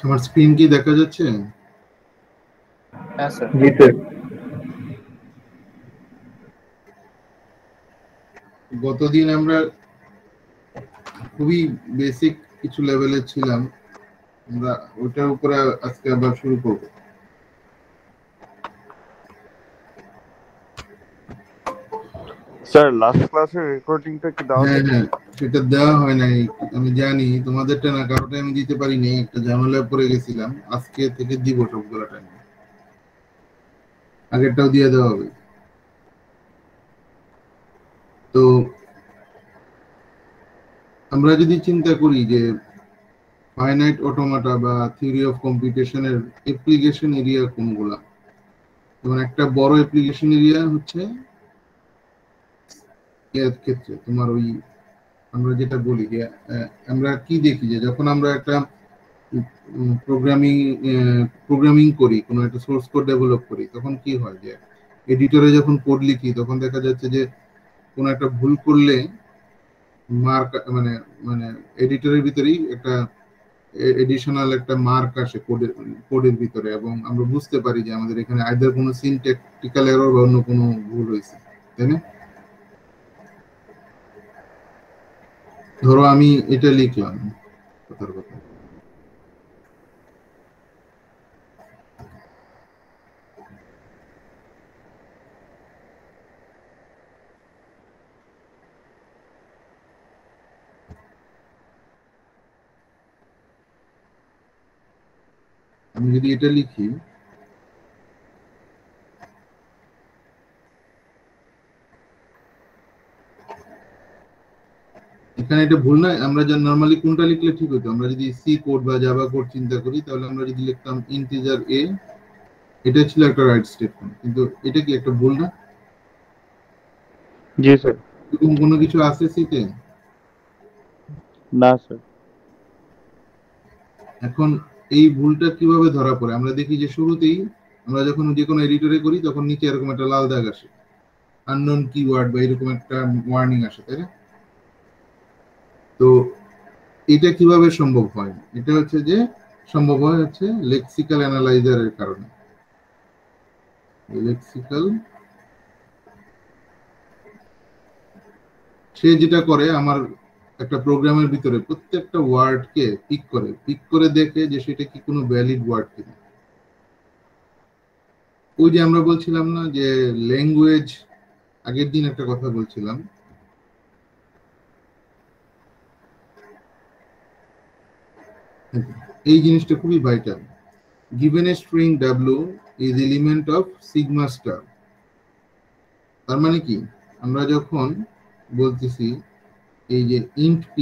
আমার স্ক্রিন কি দেখা যাচ্ছে? হ্যাঁ স্যার। জি স্যার। গতদিন আমরা খুবই বেসিক কিছু লেভেলে ছিলাম, আমরা ওটার উপরে আজকে আবার শুরু করব। স্যার লাস্ট ক্লাসের রেকর্ডিংটা কি দেওয়া হ্যাঁ যাবে? হ্যাঁ, সেটা দেওয়া হয় নাই, আমি জানি তোমাদেরটা না, কারোটা আমি দিতে পারিনি, একটা ঝামেলায় পড়ে গেছিলাম। আজকে থেকে দিব সবগুলো টাইম, আগেরটাও দিয়ে দেওয়া হবে। তো আমরা যদি চিন্তা করি যে ফাইনাইট অটোমাটা বা থিওরি অফ কম্পিউটেশনের অ্যাপ্লিকেশন এরিয়া কোনগুলা, যেমন একটা বড় অ্যাপ্লিকেশন এরিয়া হচ্ছে এর ক্ষেত্রে তোমার ওই আমরা যেটা বলি যে আমরা কি দেখি যে যখন আমরা একটা প্রোগ্রামিং করি, কোনো একটা সোর্স কোড ডেভেলপ করি, তখন কি হয় যে এডিটরে যখন কোড লিখি তখন দেখা যাচ্ছে যে কোনো একটা ভুল করলে মার্ক মানে মানে এডিটরের ভিতরেই একটা এডিশনাল একটা মার্ক আসে কোডের ভিতরে, এবং আমরা বুঝতে পারি যে আমাদের এখানে আইদার কোনো সিনট্যাকটিক্যাল এরর বা অন্য কোনো ভুল হয়েছে, তাই না? ধরো আমি এটা লিখলাম, কথার কথা আমি যদি এটা লিখি, এখানে এটা ভুল নয়। আমরা যা নরমালি কোনটা লিখলে ঠিক হতো, আমরা যদি সি কোড বা জাভা কোড চিন্তা করি, তাহলে আমরা যদি লিখতাম ইন্টিজার এ, এটা ছিল একটা রাইট স্টেটমেন্ট, কিন্তু এটা কি একটা ভুল না? জি স্যার। এরকম কোনো কিছু আছে সিতে? না স্যার। এখন এই ভুলটা কিভাবে ধরা পড়ে? আমরা দেখি যে শুরুতেই আমরা যখন যে কোনো এডিটরে করি তখন নিচে এরকম একটা লাল দাগ আসে, আননোন কিওয়ার্ড বা এরকম একটা ওয়ার্নিং আসে, তাই না? তো এটা কিভাবে সম্ভব হয়? এটা হচ্ছে যে সম্ভব হয় হচ্ছে লেক্সিক্যাল অ্যানালাইজারের কারণে। লেক্সিক্যাল, সে যেটা করে আমার একটা প্রোগ্রামের ভিতরে প্রত্যেকটা ওয়ার্ডকে পিক করে দেখে যে সেটা কি কোনো ভ্যালিড ওয়ার্ড কিনা। ওই যে আমরা বলছিলাম না যে ল্যাঙ্গুয়েজ, আগের দিন একটা কথা বলছিলাম, এই জিনিসটা খুবই vital. given a string w is element of sigma star, তার মানে কি আমরা যখন বলতেছি এই যে int p,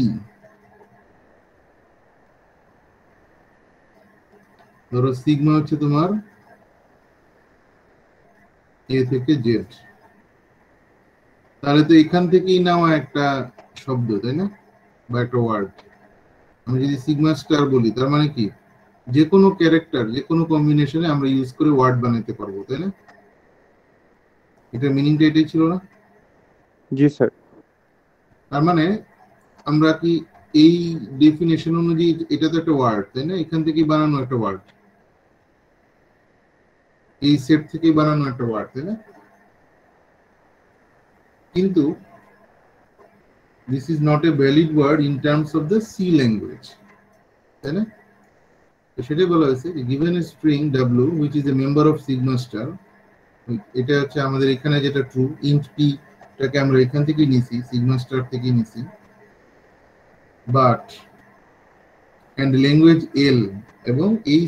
ধরো সিগমা হচ্ছে তোমার এ থেকে জেড, তাহলে তো এখান থেকেই নেওয়া একটা শব্দ, তাই না, বা একটা ওয়ার্ড। আমি যদি সিগমা স্টার বলি, তার মানে কি যে কোনো ক্যারেক্টার যে কোনো কম্বিনেশনে আমরা ইউজ করে ওয়ার্ড বানাতে পারবো, তাই না? এটা মিনিংটা এটাই ছিল না? জি স্যার। তার মানে আমরা কি এই ডেফিনেশন অনুযায়ী এটা তো একটা ওয়ার্ড, তাই না? এখান থেকেই বানানো একটা ওয়ার্ড, এই সেট থেকেই বানানো একটা ওয়ার্ড, তাই না? কিন্তু this is not a valid word in terms of the C language, তাই না? তো সেটাই বলা হয়েছে given a string w which is a member of sigma star, এটা হচ্ছে আমাদের এখানে যেটা ট্রু, int p টাকে আমরা এখান থেকে নিছি, সিগমা স্টার থেকে নিছি, বাট এন্ড ল্যাঙ্গুয়েজ এল, এবং এই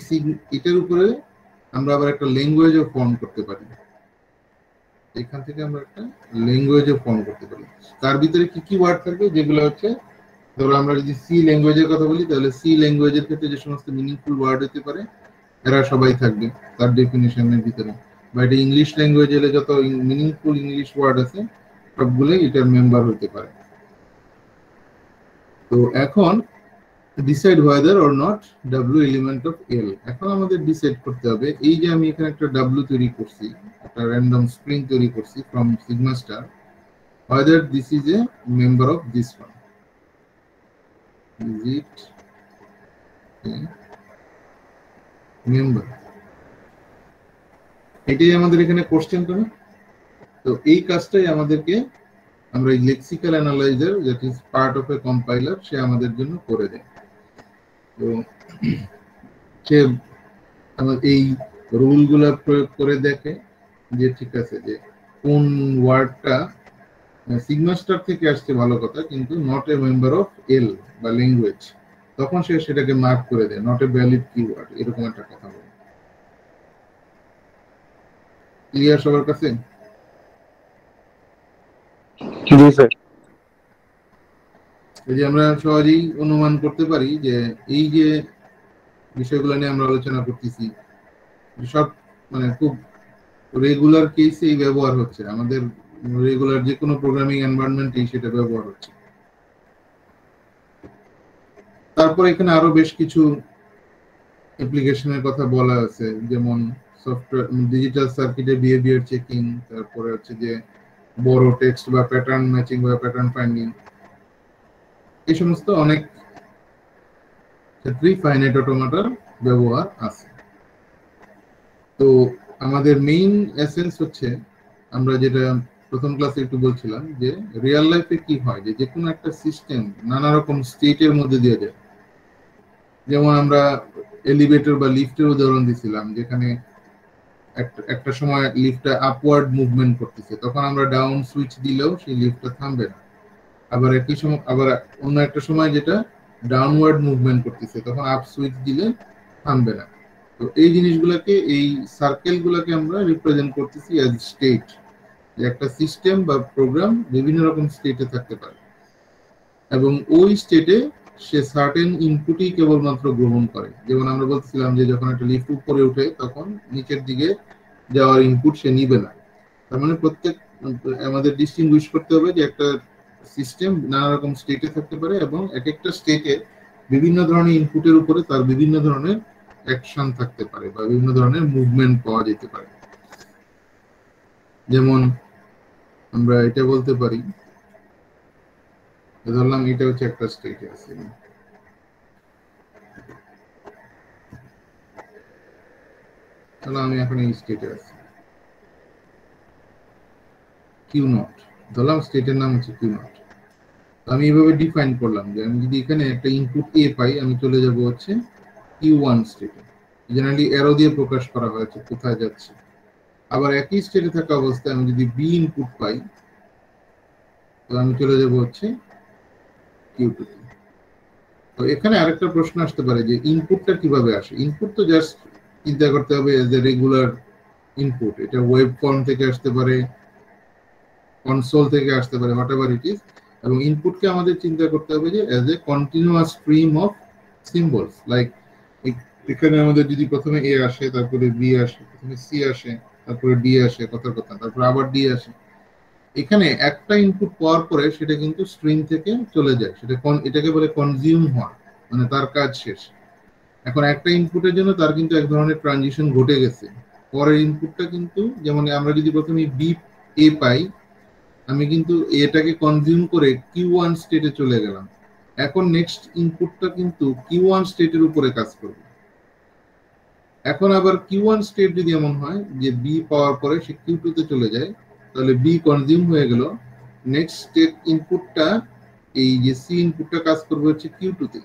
এটার উপরে আমরা আবার একটা ল্যাঙ্গুয়েজও ফর্ম করতে পারি। এখান থেকে আমরা একটা ল্যাঙ্গুয়েজও ফর্ম করতে পারি। তার ভিতরে কি কি ওয়ার্ড থাকবে, যেগুলো হচ্ছে ধরো আমরা যদি সি ল্যাঙ্গুয়েজের কথা বলি, তাহলে সি ল্যাঙ্গুয়েজের ক্ষেত্রে যে সমস্ত মিনিংফুল ওয়ার্ড হতে পারে এরা সবাই থাকবে তার ডেফিনেশনের ভিতরে। বা এটা ইংলিশ ল্যাঙ্গুয়েজ এলে যত মিনিংফুল ইংলিশ ওয়ার্ড আছে সবগুলোই এটার মেম্বার হতে পারে। তো এখন decide whether or not w element of l। এখন আমাদের ডিসাইড করতে হবে এই যে আমি এখানে একটা w তৈরি করছি, একটা র্যান্ডম স্ট্রিং তৈরি করছি from sigma star, whether this is a member of this one, is it a member। এটাই আমাদের এখানে কোশ্চেনটা না। তো এই কাজটাই আমাদেরকে আমরা এই lexical analyser that is part of a compiler সে আমাদের জন্য করে দেয়। তো সে এই রুলগুলো প্রয়োগ করে দেখে যে ঠিক আছে যে কোন ওয়ার্ডটা সিগমা স্টার থেকে আসছে ভালো কথা, কিন্তু নট এ মেম্বার অফ এল বা ল্যাঙ্গুয়েজ, তখন সে সেটাকে মার্ক করে দেয় নট এ ভ্যালিড কিওয়ার্ড, এরকম একটা কথা বলে। ক্লিয়ার সবার কাছে? জি স্যার। এই যে আমরা সহজেই অনুমান করতে পারি যে এই যে বিষয়গুলো নিয়ে আমরা আলোচনা করতেছি সব মানে খুব রেগুলার কেসেই ব্যবহার হচ্ছে, আমাদের রেগুলার যে কোনো প্রোগ্রামিং এনভায়রনমেন্টেই সেটা ব্যবহার হচ্ছে। তারপর এখানে আরো বেশ কিছু অ্যাপ্লিকেশনের কথা বলা আছে, যেমন সফটওয়্যার ডিজিটাল সার্কিটের বিহেভিয়ার চেকিং, তারপরে হচ্ছে যে বড় টেক্সট বা প্যাটার্ন ম্যাচিং বা প্যাটার্ন ফাইন্ডিং, এই সমস্ত অনেক ক্ষেত্রেই ফাইনাইট অটোমাটার ব্যবহার আছে। তো আমাদের মেইন এসেন্স হচ্ছে আমরা যেটা প্রথম ক্লাসে একটু বলছিলাম যে রিয়েল লাইফে কি হয় যে কোনো একটা সিস্টেম নানা রকম স্টেটের মধ্যে দিয়ে যায়। যেমন আমরা এলিভেটর বা লিফটের উদাহরণ দিছিলাম, যেখানে একটা সময় লিফটটা আপওয়ার্ড মুভমেন্ট করতেছে, তখন আমরা ডাউন সুইচ দিলেও সেই লিফটটা থামবে না। আবার একই সময় আবার অন্য একটা সময় যেটা ডাউনওয়ার্ড মুভমেন্ট করতেছে, তখন আপ সুইচ দিলে থামবে না। তো এই জিনিসগুলোকে, এই সার্কেলগুলোকে আমরা রিপ্রেজেন্ট করতেছি অ্যাজ স্টেট, যে একটা সিস্টেম বা প্রোগ্রাম বিভিন্ন রকম স্টেটে থাকতে পারে এবং ওই স্টেটে সে সার্টেন ইনপুটই কেবলমাত্র গ্রহণ করে। যেমন আমরা বলতেছিলাম যে যখন একটা লিফট উপরে ওঠে তখন নিচের দিকে যাওয়ার ইনপুট সে নিবে না। তার মানে প্রত্যেক আমাদের ডিস্টিংগুইশ করতে হবে যে একটা সিস্টেম নানা রকম স্টেটে থাকতে পারে এবং এক একটা স্টেটে বিভিন্ন ধরনের ইনপুটের উপরে তার বিভিন্ন ধরনের অ্যাকশন থাকতে পারে বা বিভিন্ন ধরনের মুভমেন্ট পাওয়া যেতে পারে। যেমন আমরা এটা বলতে পারি, ধরলাম এটা হচ্ছে একটা স্টেটে আছে, তাহলে আমি এখন এই স্টেটে আছি কিউ নট, ধরলাম স্টেটের নাম হচ্ছে কিউ নট। আমি এইভাবে ডিফাইন করলাম যে আমি যদি এখানে একটা ইনপুট এ পাই, আমি চলে যাব হচ্ছে কিউ ওয়ান স্টেটে, জেনারেলি অ্যারো দিয়ে প্রকাশ করা হয়েছে কোথায় যাচ্ছে। আবার একই স্টেটে থাকা অবস্থায় আমি যদি বি ইনপুট পাই, তো আমি চলে যাব হচ্ছে কিউ টু। তো এখানে আরেকটা প্রশ্ন আসতে পারে যে ইনপুটটা কিভাবে আসে। ইনপুট তো জাস্ট চিন্তা করতে হবে এজ এ রেগুলার ইনপুট, এটা ওয়েব ফর্ম থেকে আসতে পারে, কনসোল থেকে আসতে পারে, হোয়াটএভার ইট ইজ। এবং ইনপুটকে আমাদের চিন্তা করতে হবে যে as a continuous stream of symbols, like এখানে আমাদের যদি প্রথমে এ আসে, তারপরে বি আসে, প্রথমে সি আসে, তারপরে ডি আসে, কথার কথা, তারপরে আবার ডি আসে। এখানে একটা ইনপুট পাওয়ার পরে সেটা কিন্তু স্ট্রিং থেকে চলে যায়, সেটা এটাকে বলে কনজিউম হওয়া, মানে তার কাজ শেষ। এখন একটা ইনপুটের জন্য তার কিন্তু এক ধরনের ট্রানজিশন ঘটে গেছে। পরের ইনপুটটা কিন্তু, যেমন আমরা যদি প্রথমে বি এ পাই, আমি কিন্তু এটাকে কনজিউম করে কিউ ওয়ান স্টেটে চলে গেলাম। এখন নেক্সট ইনপুটটা কিন্তু কিউ ওয়ান স্টেটের উপরে কাজ করবে। এখন আবার কিউ ওয়ান স্টেট যদি এমন হয় যে বি পাওয়ার পরে সে কিউ টু তে চলে যায়, তাহলে বি কনজিউম হয়ে গেল, নেক্সট স্টেট ইনপুটটা এই যে সি ইনপুটটা কাজ করবে হচ্ছে কিউ টু তে,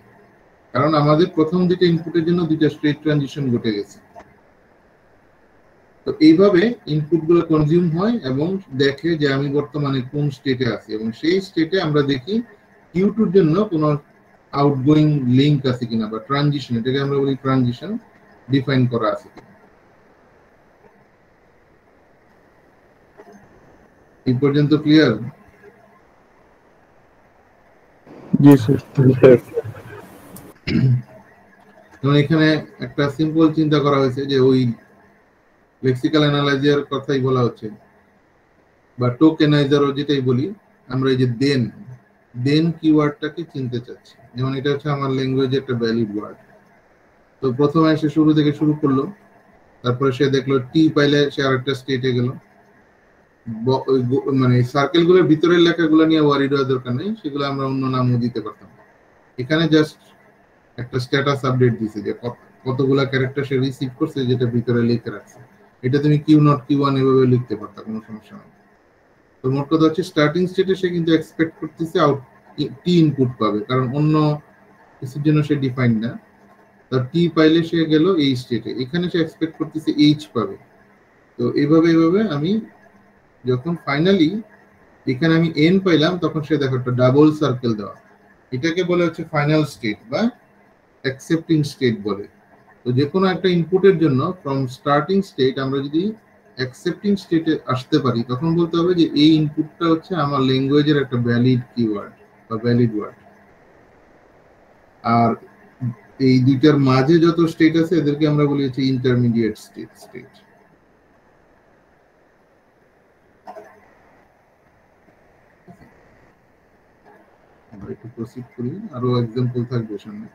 কারণ আমাদের প্রথম দুটো ইনপুটের জন্য দুটো স্টেট ট্রানজিশন ঘটে গেছে। তো এইভাবে ইনপুটগুলো কনজিউম হয় এবং দেখে যে আমি বর্তমানে কোন স্টেটে আছি, এবং সেই স্টেটে আমরা দেখি কিউ টুর জন্য কোনো আউটগোয়িং লিংক আছে কিনা বা ট্রানজিশন, এটাকে আমরা বলি ট্রানজিশন, ডিফাইন করা আছে কিনা। এই পর্যন্ত ক্লিয়ার? জি স্যার। এখানে একটা সিম্পল চিন্তা করা হয়েছে যে ওই লেক্সিক্যাল অ্যানালাইজার কথাই বলা হচ্ছে বা টোকেনাইজারও যেটাই বলি আমরা, এই যে দেন কিওয়ার্ডটাকে চিনতে চাচ্ছি। যেমন এটা হচ্ছে আমার ল্যাঙ্গুয়েজে একটা ভ্যালিড ওয়ার্ড। তো প্রথমে সে শুরু থেকে শুরু করলো, তারপরে সে দেখলো টি পাইলে সে আরেকটা স্টেটে গেল। মানে সার্কেল গুলোর ভিতরের লেখাগুলো নিয়ে ওয়ারিড হওয়ার দরকার নেই, সেগুলো আমরা অন্য নামও দিতে পারতাম। এখানে জাস্ট একটা স্ট্যাটাস আপডেট দিছে যে কতগুলা ক্যারেক্টার সে রিসিভ করছে, যেটা ভিতরে লিখে রাখছে। এটা তুমি কিউ নট কিউ ওয়ান এভাবে লিখতে পারতা, কোনো সমস্যা নেই। তো মোট কথা হচ্ছে স্টার্টিং স্টেটে সে কিন্তু এক্সপেক্ট করতেছে আউট টি ইনপুট পাবে, কারণ অন্য কিছুর জন্য সে ডিফাইন না। তার টি পাইলে সে গেল এই স্টেটে, এখানে সে এক্সপেক্ট করতেছে এইচ পাবে। তো এইভাবে আমি যখন ফাইনালি এখানে আমি এন পাইলাম, তখন সে দেখো একটা ডাবল সার্কেল দেওয়া, এটাকে বলে হচ্ছে ফাইনাল স্টেট বা অ্যাকসেপ্টিং স্টেট বলে। তো যে কোনো একটা ইনপুটের জন্য ফ্রম স্টার্টিং স্টেট আমরা যদি অ্যাকসেপ্টিং স্টেটে আসতে পারি, তখন বলতে হবে যে এই ইনপুটটা হচ্ছে আমার ল্যাঙ্গুয়েজের একটা ভ্যালিড কিওয়ার্ড বা ভ্যালিড ওয়ার্ড। আর এই দুইটার মাঝে যত স্টেট আছে এদেরকে আমরা বলি হচ্ছে ইন্টারমিডিয়েট স্টেট। আমরা একটু প্রসিড করি, আরো एग्जांपल থাকবে সামনে।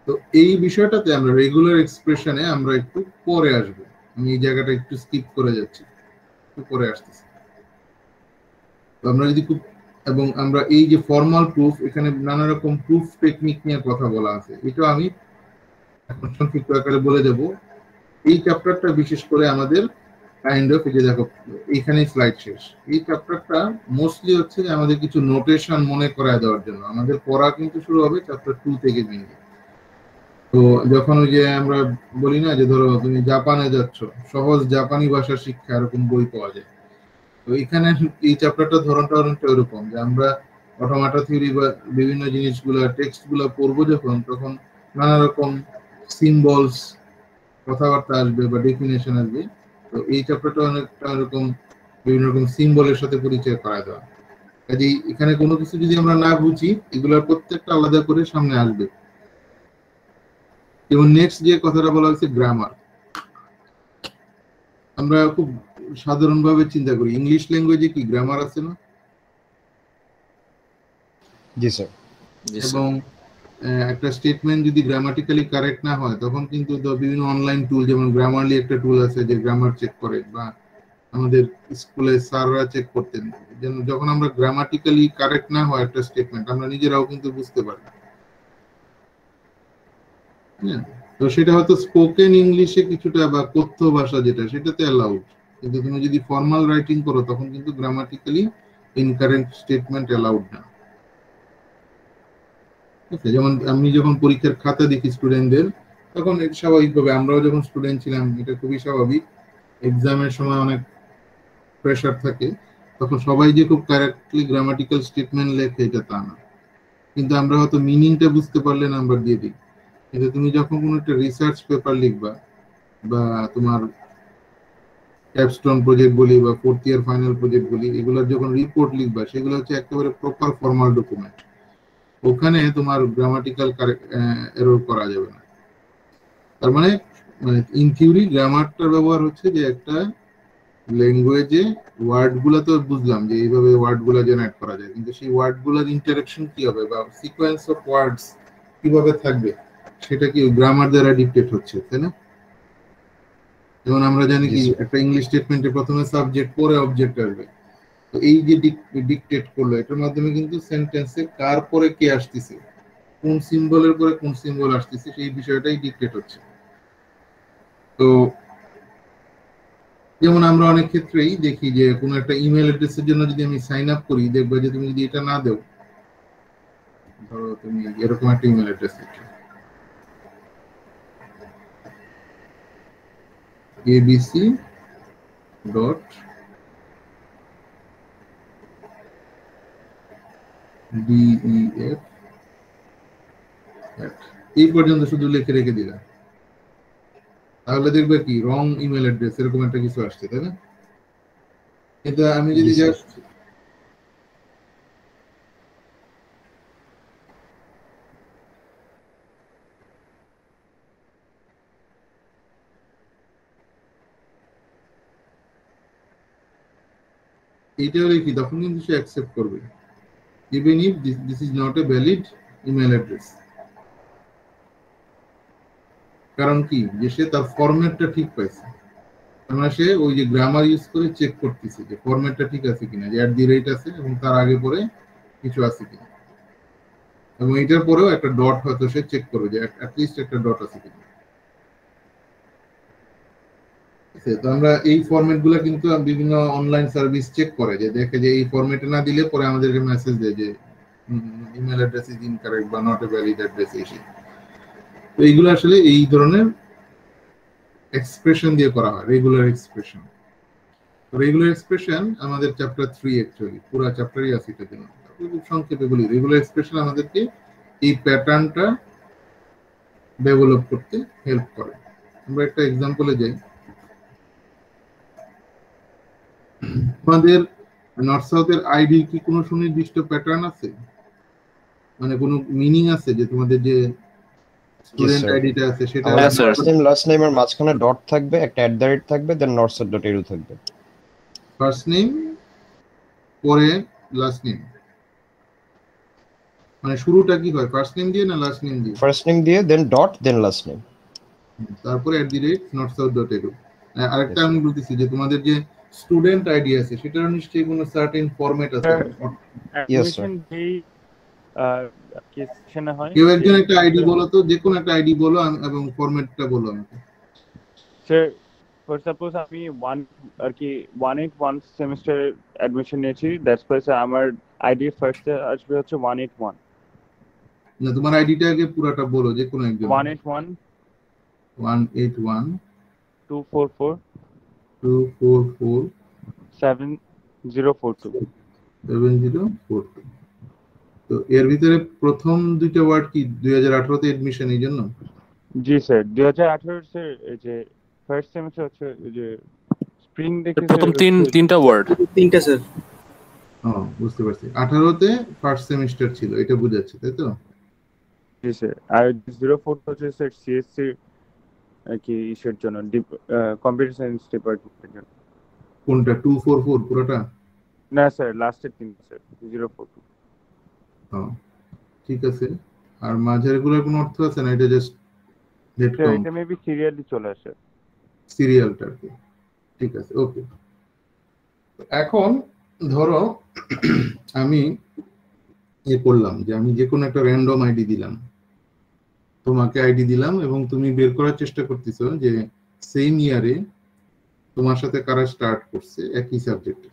তো এই বিষয়টাতে আমরা রেগুলার এক্সপ্রেশনে আমরা একটু পরে আসব। আমি এই জায়গাটা একটু স্কিপ করে যাচ্ছি, একটু পরে আসতেছি। তো আমরা যদি খুব, এবং আমরা এই যে ফর্মাল প্রুফ, এখানে নানা রকম প্রুফ টেকনিক নিয়ে কথা বলা আছে, এটা আমি এখন সংক্ষিপ্ত আকারে বলে দেব। এই চ্যাপ্টারটা বিশেষ করে আমাদের কাইন্ড অফ, এই যে দেখো এইখানেই স্লাইড শেষ। এই চ্যাপ্টারটা মোস্টলি হচ্ছে যে আমাদের কিছু নোটেশন মনে করায় দেওয়ার জন্য। আমাদের পড়া কিন্তু শুরু হবে চ্যাপ্টার 2 থেকে মেইনলি। তো যখন ওই যে আমরা বলি না যে ধরো তুমি জাপানে যাচ্ছ, সহজ জাপানি ভাষা শিক্ষা, এরকম বই পাওয়া যায়। তো এখানে এই চ্যাপ্টারটা ধরনটা অনেকটা এরকম যে আমরা অটোমাটা থিওরি বা বিভিন্ন জিনিসগুলা টেক্সটগুলো পড়বো যখন, তখন নানা রকম সিম্বলস, কথাবার্তা আসবে বা ডেফিনেশন আসবে। তো এই চ্যাপ্টারটা অনেকটা এরকম বিভিন্ন রকম সিম্বলের সাথে পরিচয় করায় দেওয়া। কাজেই এখানে কোনো কিছু যদি আমরা না বুঝি, এগুলোর প্রত্যেকটা আলাদা করে সামনে আসবে। এবং নেক্সট যে কথাটা বলা হচ্ছে গ্রামার, আমরা খুব সাধারণভাবে চিন্তা করি ইংলিশ ল্যাঙ্গুয়েজে কি গ্রামার আছে না? জি স্যার। এবং একটা স্টেটমেন্ট যদি গ্রামাটিক্যালি কারেক্ট না হয়, তখন কিন্তু বিভিন্ন অনলাইন টুল, যেমন গ্রামারলি একটা টুল আছে যে গ্রামার চেক করে, বা আমাদের স্কুলে স্যাররা চেক করতেন, যেন যখন আমরা গ্রামাটিক্যালি কারেক্ট না হয় একটা স্টেটমেন্ট, আমরা নিজেরাও কিন্তু বুঝতে পারি। হ্যাঁ, তো সেটা হয়তো স্পোকেন ইংলিশে কিছুটা বা কথ্য ভাষা যেটা, সেটাতে অ্যালাউড। কিন্তু তুমি যদি ফর্মাল রাইটিং করো, তখন কিন্তু গ্রামাটিক্যালি ইনকারেক্ট স্টেটমেন্ট অ্যালাউড না। যেমন আমি যখন পরীক্ষার খাতা দেখি স্টুডেন্টদের, তখন স্বাভাবিকভাবে আমরাও যখন স্টুডেন্ট ছিলাম, এটা খুবই স্বাভাবিক, এক্সামের সময় অনেক প্রেশার থাকে, তখন সবাই যে খুব কারেক্টলি গ্রামাটিক্যাল স্টেটমেন্ট লেখে এটা তা না। কিন্তু আমরা হয়তো মিনিংটা বুঝতে পারলে নাম্বার দিয়ে দিই। কিন্তু তুমি যখন কোনো একটা রিসার্চ পেপার লিখবা, বা তোমার ক্যাপস্টোন প্রজেক্ট বলি বা ফোর্থ ইয়ার ফাইনাল প্রজেক্ট বলি, এগুলোর যখন রিপোর্ট লিখবা, সেগুলো হচ্ছে একেবারে প্রপার ফর্মাল ডকুমেন্ট। ওখানে তোমার গ্রামাটিক্যাল এরর করা যাবে না। তার মানে ইন থিওরি গ্রামারটার ব্যবহার হচ্ছে যে একটা ল্যাঙ্গুয়েজে ওয়ার্ড গুলা তো বুঝলাম যে এইভাবে ওয়ার্ড গুলা জেনারেট করা যায়, কিন্তু সেই ওয়ার্ড গুলার ইন্টারাকশন কি হবে বা সিকোয়েন্স অফ ওয়ার্ডস কিভাবে থাকবে, সেটা কি গ্রামার দ্বারা ডিকটেট হচ্ছে, তাই না? যেমন আমরা জানি কি একটা ইংলিশ স্টেটমেন্টে প্রথমে সাবজেক্ট, পরে অবজেক্ট আসবে। তো এই যে ডিকটেট করলো, এটার মাধ্যমে কিন্তু সেন্টেন্সে কার পরে কে আসতেছে, কোন সিম্বলের পরে কোন সিম্বল আসতেছে, সেই বিষয়টাই ডিকটেট হচ্ছে। তো যেমন আমরা অনেক ক্ষেত্রেই দেখি যে কোনো একটা ইমেল অ্যাড্রেসের জন্য যদি আমি সাইন আপ করি, দেখবো যে তুমি যদি এটা না দাও, ধরো তুমি এরকম একটা ইমেল অ্যাড্রেস দিচ্ছো, abc.def, এই পর্যন্ত শুধু লিখে রেখে দিলাম, তাহলে দেখবে কি রং ইমেল অ্যাড্রেস এরকম একটা কিছু আসছে, তাই না? কিন্তু আমি যদি জাস্ট এইটাও লিখি, তখন কিন্তু সে অ্যাকসেপ্ট করবে। even if this is not a valid email address. কারণ কি যে সে তার ফরম্যাটটা ঠিক পাইছে, আমরা সে ওই যে গ্রামার ইউজ করে চেক করতেছি যে ফরম্যাটটা ঠিক আছে কিনা, যে @ আছে এবং তার আগে পরে কিছু আছে কিনা, এবং এটার পরেও একটা ডট হয়তো সে চেক করবে যে অ্যাটলিস্ট একটা ডট আছে কিনা। তো আমরা এই ফরম্যাটগুলো কিন্তু বিভিন্ন অনলাইন সার্ভিস চেক করে, যে দেখে যে এই ফরম্যাটে না দিলে পরে আমাদেরকে মেসেজ দেয় যে ইমেল অ্যাড্রেস ইজ ইনকারেক্ট বা নট এ ভ্যালিড অ্যাড্রেস এসে। তো এইগুলো আসলে এই ধরনের এক্সপ্রেশন দিয়ে করা হয়, রেগুলার এক্সপ্রেশন। রেগুলার এক্সপ্রেশন আমাদের চ্যাপ্টার 3 অ্যাকচুয়ালি পুরো চ্যাপ্টারই আছে এটার জন্য। খুব সংক্ষেপে বলি, রেগুলার এক্সপ্রেশন আমাদেরকে এই প্যাটার্নটা ডেভেলপ করতে হেল্প করে। আমরা একটা এক্সাম্পলে যাই। আমাদের নর্থ সাউথের আইডি কি কোনো সুনির্দিষ্ট প্যাটার্ন আছে, মানে কোনো মিনিং আছে যে তোমাদের যে স্টুডেন্ট আইডিটা আছে সেটা ফার্স্ট নেম লাস্ট নেম এর মাঝখানে ডট থাকবে, একটা @ থাকবে, দেন northsouth.edu থাকবে। ফার্স্ট নেম পরে লাস্ট নেম, মানে শুরুটা কি হয় ফার্স্ট নেম দিয়ে না লাস্ট নেম দিয়ে? ফার্স্ট নেম দিয়ে দেন ডট দেন লাস্ট নেম, তারপরে @northsouth.edu। আরেকটা আমি বলতেছি যে তোমাদের যে স্টুডেন্ট আইডি আছে সেটার নিশ্চয়ই কোনো সার্টেন ফরম্যাট আছে। Yes sir. কেউ একজন একটা আইডি বলো তো, যে কোনো একটা আইডি বলো এবং ফরম্যাটটা বলো আমাকে। স্যার ফর সাপোজ আমি 181 সেমিস্টার অ্যাডমিশন নিয়েছি, দ্যাটস ওয়াই স্যার আমার আইডি ফার্স্টে আসবে হচ্ছে 181। না, তোমার আইডিটা আগে পুরোটা বলো, যে কোনো একজন। 181 244 7042। তো এর ভিতরে প্রথম দুইটা ওয়ার্ড কি 2018 তে এডমিশন এই জন্য? জি স্যার 2018 স্যার এই যে ফার্স্ট সেমিস্টার হচ্ছে এই যে স্প্রিং দেখে প্রথম তিনটা ওয়ার্ড, তিনটা স্যার। বুঝতে পারছি। 18 তে ফার্স্ট সেমিস্টার ছিল, এটা বুঝাচ্ছে তাই তো? জি স্যার। আর 04 হচ্ছে স্যার সিএসসি কি ইসের জন্য, কম্পিউটার সায়েন্স ডিপার্টমেন্টের জন্য। কোনটা 244 পুরোটা? না স্যার লাস্টের তিন স্যার 042। ঠিক আছে। আর মাঝের গুলোর কোনো অর্থ আছে না, এটা জাস্ট ডেট কাউন্ট? এটা মেবি সিরিয়ালি চলে আসে, সিরিয়ালটা কি? ঠিক আছে, ওকে। এখন ধরো আমি করলাম যে আমি যে কোনো একটা র্যান্ডম আইডি দিলাম, তোমাকে আইডি দিলাম, এবং তুমি বের করার চেষ্টা করতেছো যে সেম ইয়ারে তোমার সাথে কারা স্টার্ট করছে একই সাবজেক্টে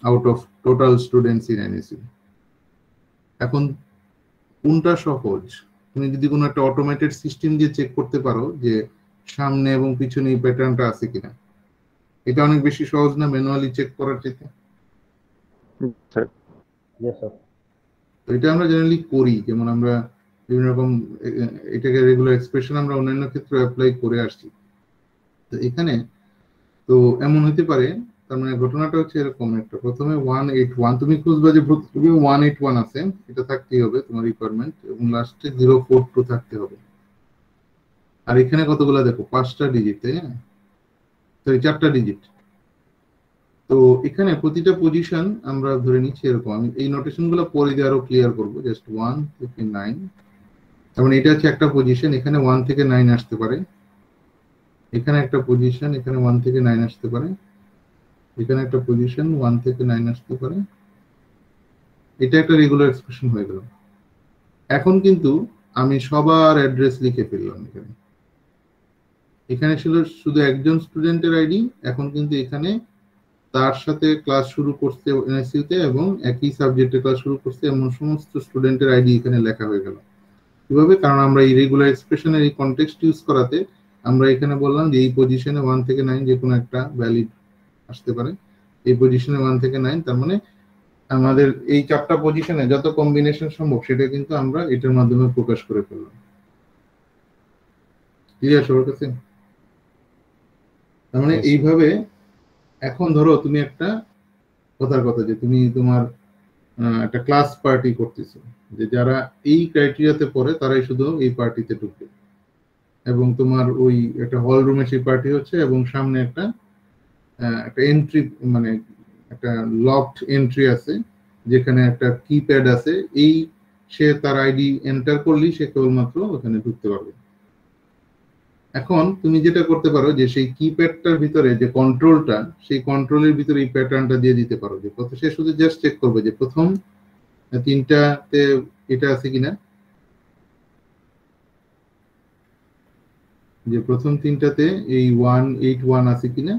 out of total students in NSU. এখন কোনটা সহজ? তুমি যদি কোনো একটা অটোমেটেড সিস্টেম দিয়ে চেক করতে পারো যে সামনে এবং পিছনে এই প্যাটার্নটা আছে কিনা, এটা অনেক বেশি সহজ না ম্যানুয়ালি চেক করার চাইতে? তো এটা আমরা জেনারেলি করি, যেমন আমরা বিভিন্ন রকম এটাকে রেগুলার এক্সপ্রেশন আমরা অন্যান্য ক্ষেত্রে অ্যাপ্লাই করে আসছি। তো এখানে তো এমন হতে পারে, তার মানে ঘটনাটা হচ্ছে এরকম একটা, প্রথমে 181 তুমি খুঁজবা যে 181 আছে, এটা থাকতেই হবে তোমার রিকোয়ারমেন্ট, এবং লাস্টে 042 থাকতে হবে। আর এখানে কতগুলো দেখো, 5টা ডিজিট, তাই না? সরি 4টা ডিজিট। তো এখানে প্রতিটা পজিশন আমরা ধরে নিচ্ছি এরকম, আমি এই নোটেশনগুলো পরে দিয়ে আরো ক্লিয়ার করবো। জাস্ট 1 থেকে 9, তার মানে এটা হচ্ছে একটা পজিশন, এখানে 1 থেকে 9 আসতে পারে। এখানে একটা পজিশন, এখানে 1 থেকে 9 আসতে পারে। এখানে একটা পজিশন 1 থেকে 9 আসতে পারে। এটা একটা রেগুলার এক্সপ্রেশন হয়ে গেল। এখন কিন্তু আমি সবার অ্যাড্রেস লিখে ফেললাম। এখানে ছিল শুধু একজন স্টুডেন্টের আইডি, এখন কিন্তু এখানে তার সাথে ক্লাস শুরু করতে এনএসইউতে এবং একই সাবজেক্টে ক্লাস শুরু করতে এমন সমস্ত স্টুডেন্টের আইডি এখানে লেখা হয়ে গেল। কিভাবে? কারণ আমরা এই রেগুলার এক্সপ্রেশনের এই কনটেক্সট ইউজ করাতে আমরা এখানে বললাম যে এই পজিশনে 1 থেকে 9 যে কোনো একটা ভ্যালিড আসতে পারে। এই পজিশনে 1 থেকে 9, তার মানে আমাদের এই 4টা পজিশনে যত কম্বিনেশন সম্ভব সেটা কিন্তু আমরা এটার মাধ্যমে প্রকাশ করে ফেললাম। ক্লিয়ার সবার কাছে? তার মানে এইভাবে এখন ধরো তুমি একটা কথার কথা যে তুমি তোমার একটা ক্লাস পার্টি করতেছো, যে যারা এই ক্রাইটেরিয়াতে পড়ে তারাই শুধু এই পার্টিতে ঢুকবে, এবং তোমার ওই একটা হল রুমে সেই পার্টি হচ্ছে, এবং সামনে একটা এন্ট্রি, মানে একটা লকড এন্ট্রি আছে যেখানে একটা কিপ্যাড আছে, এই সে তার আইডি এন্টার করলেই সে কেবলমাত্র ওখানে ঢুকতে পারবে। এখন তুমি যেটা করতে পারো যে সেই কিপ্যাডটার ভিতরে যে কন্ট্রোলটা, সেই কন্ট্রোলের ভিতরে এই প্যাটার্নটা দিয়ে দিতে পারো, যে কত সে শুধু জাস্ট চেক করবে যে প্রথম তিনটাতে এটা আছে কিনা, যে প্রথম তিনটাতে এই 181 আছে কিনা,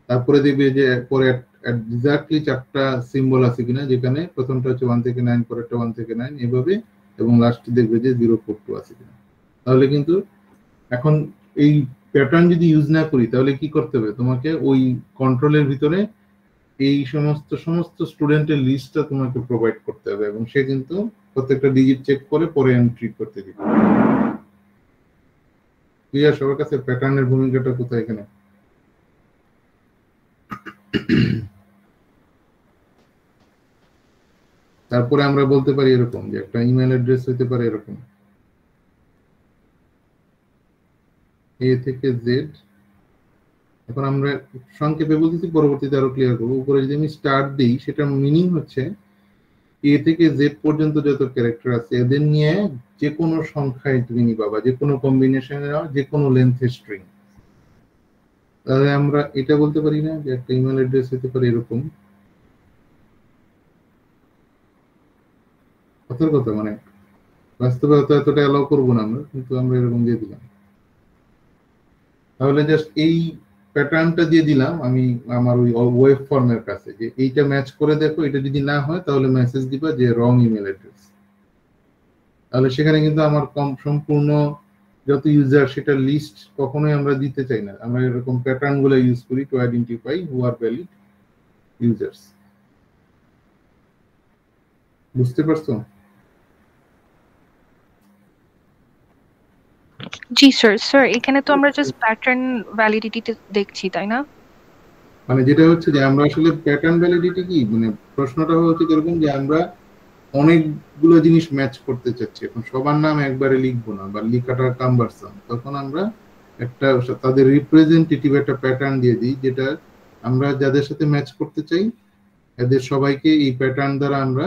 তারপরে দেখবে যে পরে এক্স্যাক্টলি 4টা সিম্বল আছে কিনা, যেখানে প্রথমটা হচ্ছে 1 থেকে 9, পরেরটা 1 থেকে 9 এভাবে, এবং লাস্টে দেখবে যে 042 আছে কিনা। তাহলে কিন্তু এখন এই প্যাটার্ন যদি ইউজ না করি তাহলে কি করতে হবে, তোমাকে ওই কন্ট্রোলের ভিতরে এই সমস্ত স্টুডেন্টের লিস্টটা তোমাকে প্রোভাইড করতে হবে, এবং সে কিন্তু প্রত্যেকটা ডিজিট চেক করে পরে এন্ট্রি করতে দিবে। ক্লিয়ার সবার কাছে প্যাটার্নের ভূমিকাটা কোথায় এখানে? তারপরে আমরা বলতে পারি এরকম যে একটা ইমেল অ্যাড্রেস হতে পারে এরকম এ থেকে জেড। এখন আমরা সংক্ষেপে বলতেছি, পরবর্তীতে আরো ক্লিয়ার করবো। উপরে যদি আমি স্টার্ট দিই, সেটার মিনিং হচ্ছে এ থেকে জেড পর্যন্ত যত ক্যারেক্টার আছে এদের নিয়ে যে কোনো সংখ্যায় তুমি নিবা, বা যে কোনো কম্বিনেশনে যে কোনো লেন্থের স্ট্রিং। তাহলে আমরা এটা বলতে পারি না যে একটা ইমেল অ্যাড্রেস হতে পারে এরকম, কথার কথা, মানে বাস্তবে হয়তো এতটা অ্যালাউ করবো না আমরা, কিন্তু আমরা এরকম দিয়ে দিলাম। তাহলে জাস্ট এই প্যাটার্নটা দিয়ে দিলাম আমি আমার ওই ওয়েব ফর্মের কাছে, যে এইটা ম্যাচ করে দেখো, এটা যদি না হয় তাহলে মেসেজ দিবা যে রং ইমেল অ্যাড্রেস। তাহলে সেখানে কিন্তু আমার সম্পূর্ণ যত ইউজার সেটা লিস্ট কখনোই আমরা দিতে চাই না, আমরা এরকম প্যাটার্ন গুলো ইউজ করি to identify who are valid users. বুঝতে পারছো? জি স্যার। স্যার এখানে তো আমরা জাস্ট প্যাটার্ন ভ্যালিডিটি দেখছি, তাই না? মানে যেটা হচ্ছে যে আমরা আসলে প্যাটার্ন ভ্যালিডিটি কি, মানে প্রশ্নটা হচ্ছে এরকম যে আমরা অনেকগুলো জিনিস ম্যাচ করতে চাচ্ছি, এখন সবার নাম একবারে লিখবো না বা লিখাটা কাম্বারসাম, তখন আমরা একটা তাদের রিপ্রেজেন্টেটিভ একটা প্যাটার্ন দিয়ে দিই, যেটা আমরা যাদের সাথে ম্যাচ করতে চাই এদের সবাইকে এই প্যাটার্ন দ্বারা আমরা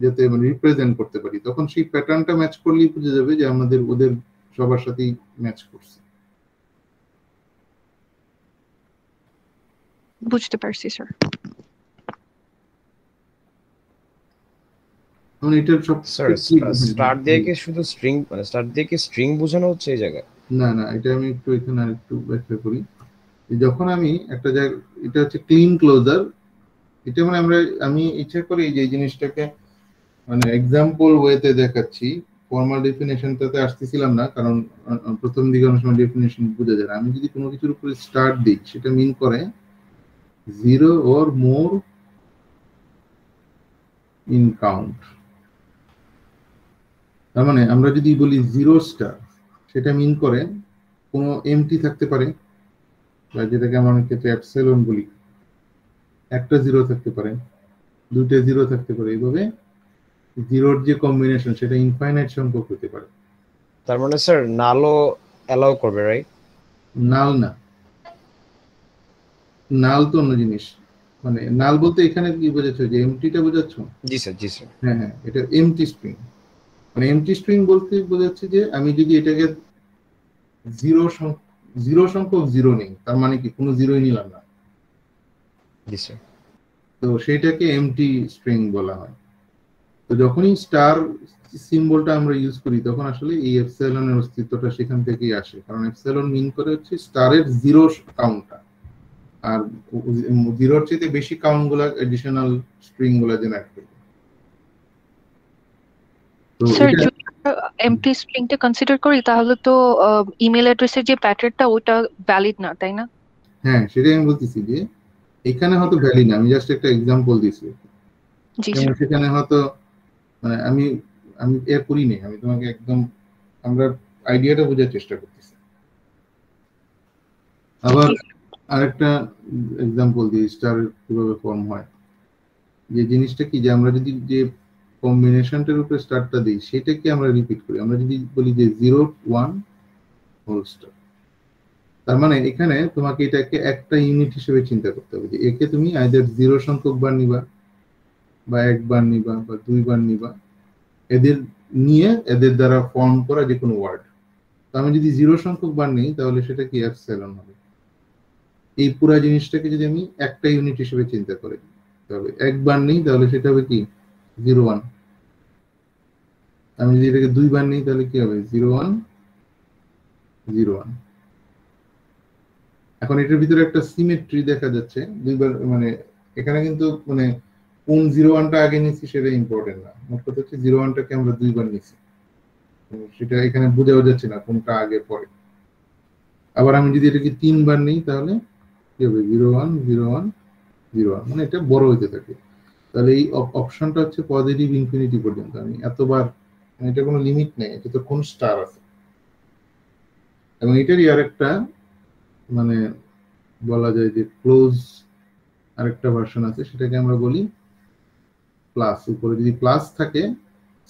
যাতে রিপ্রেজেন্ট করতে পারি, তখন সেই প্যাটার্নটা ম্যাচ করলেই বুঝে যাবে যে আমাদের ওদের সবার সাথেই ম্যাচ করছে। বুঝতে পারছি স্যার। এটার সব স্যার স্টার্ট দিয়ে কি শুধু স্ট্রিং, মানে স্টার্ট দিয়ে কি স্ট্রিং বোঝানো হচ্ছে এই জায়গায়? না না, এটা আমি একটু এখানে আরেকটু ব্যাখ্যা করি। যখন আমি একটা জায়গা, এটা হচ্ছে ক্লিন ক্লোজার, এটা মানে আমি ইচ্ছা করি যে এই জিনিসটাকে মানে এক্সাম্পল ওয়েতে দেখাচ্ছি, ফর্মাল ডেফিনেশনটাতে আসতেছিলাম না, কারণ প্রথম দিকে অনেক সময় ডেফিনেশন বোঝা যায় না। আমি যদি কোনো কিছুর উপরে স্টার্ট দিই, সেটা মিন করে 0 or more in count। তার মানে আমরা যদি বলি 0 স্টার, সেটা মিন করে কোনো এমটি থাকতে পারে, বা যেটাকে আমরা অনেক ক্ষেত্রে অ্যাপসিলন বলি, একটা 0 থাকতে পারে, দুইটা 0 থাকতে পারে, এইভাবে জিরোর যে কম্বিনেশন সেটা ইনফাইনাইট সংখ্যক হতে পারে। তার মানে স্যার নালও অ্যালাউ করবে, রাইট? নাল না, নাল তো অন্য জিনিস। মানে নাল বলতে এখানে কি বোঝাচ্ছ, যে এমটিটা বোঝাচ্ছ? জি স্যার, জি স্যার। হ্যাঁ হ্যাঁ, এটা এমটি স্ট্রিং। মানে এমটি স্ট্রিং বলতে বোঝাচ্ছে যে আমি যদি এটাকে জিরো সংখ্যক জিরো নেই, তার মানে কি কোনো জিরোই নিলাম না, জি স্যার। তো সেইটাকে এমটি স্ট্রিং বলা হয়। তো যখনই স্টার সিম্বলটা আমরা ইউজ করি, তখন আসলে এই এপসিলনের অস্তিত্বটা সেখান থেকেই আসে, কারণ এপসিলন মিন করে হচ্ছে স্টারের জিরো কাউন্টটা, আর জিরোর চাইতে বেশি কাউন্ট গুলা এডিশনাল স্ট্রিং গুলা জেনারেট করবে। তো স্যার যদি এমটি স্ট্রিংটা কনসিডার করি, তাহলে তো ইমেল অ্যাড্রেসের যে প্যাটার্নটা ওটা ভ্যালিড না, তাই না? হ্যাঁ, সেটাই আমি বলতেছি যে এখানে হয়তো ভ্যালিড না, আমি জাস্ট একটা এক্সাম্পল দিছি। জি স্যার। সেখানে হয়তো মানে আমি এর করি নেই, আমি তোমাকে একদম আমরা আইডিয়াটা বোঝার চেষ্টা করতেছি। আবার আরেকটা এক্সাম্পল দিই স্টার কিভাবে ফর্ম হয়। যে জিনিসটা কি, যে আমরা যদি যে কম্বিনেশনটার উপরে স্টারটা দিই, সেটাকে আমরা রিপিট করি। আমরা যদি বলি যে 0 1 হোল স্টার, তার মানে এখানে তোমাকে এটাকে একটা ইউনিট হিসেবে চিন্তা করতে হবে, যে একে তুমি আইদার 0 সংখ্যক বার নিবা, বা একবার নিবা বা দুইবার নিবা, এদের নিয়ে এদের দ্বারা ফর্ম করা যে কোনো ওয়ার্ড। তো আমি যদি 0 সংখ্যক বার নিই তাহলে সেটা কি এপসাইলন হবে। এই পুরো জিনিসটাকে যদি আমি একটা ইউনিট হিসেবে চিন্তা করি, তবে একবার নিই তাহলে সেটা হবে কি 01। আমি যদি এটাকে দুইবার নিই তাহলে কি হবে 01 01। এখন এটার ভিতরে একটা সিমেট্রি দেখা যাচ্ছে দুইবার, মানে এখানে কিন্তু মানে কোন 01টা আগে নিছি সেটা ইম্পর্টেন্ট না, মোট কথা হচ্ছে 01টাকে আমরা দুইবার নিছি, সেটা এখানে বোঝাও যাচ্ছে না কোনটা আগে পরে। আবার আমি যদি এটাকে 3বার নিই তাহলে কি হবে 01 01 01, মানে এটা বড় হতে থাকে। তাহলে এই অপশনটা হচ্ছে পজিটিভ ইনফিনিটি পর্যন্ত, আমি এতবার, এটা কোনো লিমিট নেই, এটা তো কোন স্টার আছে। এবং এটারই আরেকটা মানে বলা যায় যে ক্লোজ আরেকটা ভার্সন আছে, সেটাকে আমরা বলি প্লাস। উপরে যদি প্লাস থাকে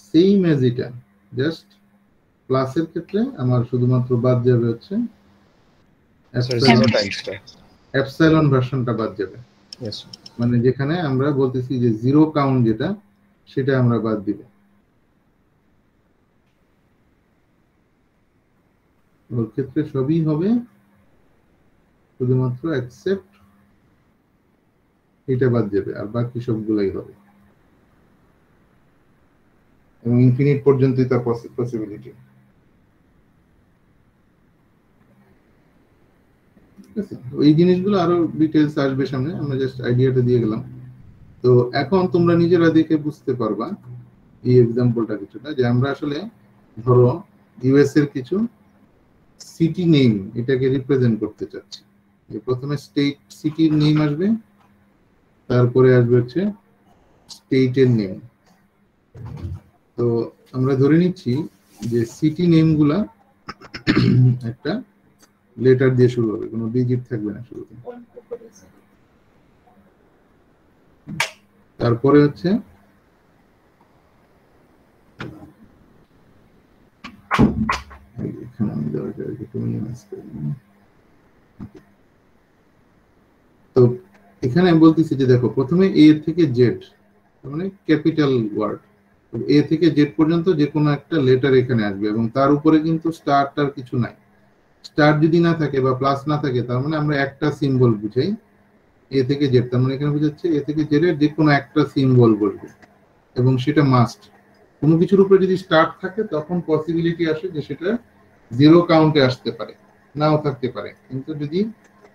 সেম এজ এটা, জাস্ট প্লাসের ক্ষেত্রে আমার শুধুমাত্র বাদ যাবে হচ্ছে এপসাইলন ভার্সনটা বাদ যাবে। মানে যেখানে আমরা বলতেছি যে 0 কাউন্ট যেটা, সেটা আমরা বাদ দিব। ওর ক্ষেত্রে সবই হবে শুধুমাত্র অ্যাকসেপ্ট, এটা বাদ যাবে, আর বাকি সবগুলাই হবে। এবং ইনফিনিট পর্যন্তই তার পসিবিলিটি। এই জিনিসগুলো আরো ডিটেইলস আসবে সামনে, আমরা জাস্ট আইডিয়াটা দিয়ে গেলাম। তো এখন তোমরা নিজেরা দেখে বুঝতে পারবা এই এক্সাম্পলটা কিছুটা, যে আমরা আসলে ধরো ইউএস এর কিছু সিটি নেম এটাকে রিপ্রেজেন্ট করতে চাচ্ছি। যে প্রথমে স্টেট সিটির নেম আসবে, তারপরে আসবে হচ্ছে স্টেটের নেম। তো আমরা ধরে নিচ্ছি যে সিটি নেমগুলা একটা লেটার দিয়ে শুরু হবে, কোনো ডিজিট থাকবে না শুরুতে। তারপরে হচ্ছে এখানে আমি তো এখানে বলতেছি যে দেখো প্রথমে এ থেকে জেড, মানে ক্যাপিটাল ওয়ার্ড, এ থেকে জেড পর্যন্ত যে কোনো একটা লেটার এখানে আসবে, এবং তার উপরে কিন্তু স্টারটার কিছু নাই। স্টার যদি না থাকে বা প্লাস না থাকে, তার মানে আমরা একটা সিম্বল বুঝাই এ থেকে জেড, তার মানে এখানে বুঝাচ্ছে এ থেকে জেড এর যে কোনো একটা সিম্বল বলবে, এবং সেটা মাস্ট। কোনো কিছুর উপরে যদি স্টার্ট থাকে তখন পসিবিলিটি আসে যে সেটা 0 কাউন্টে আসতে পারে, নাও থাকতে পারে। কিন্তু যদি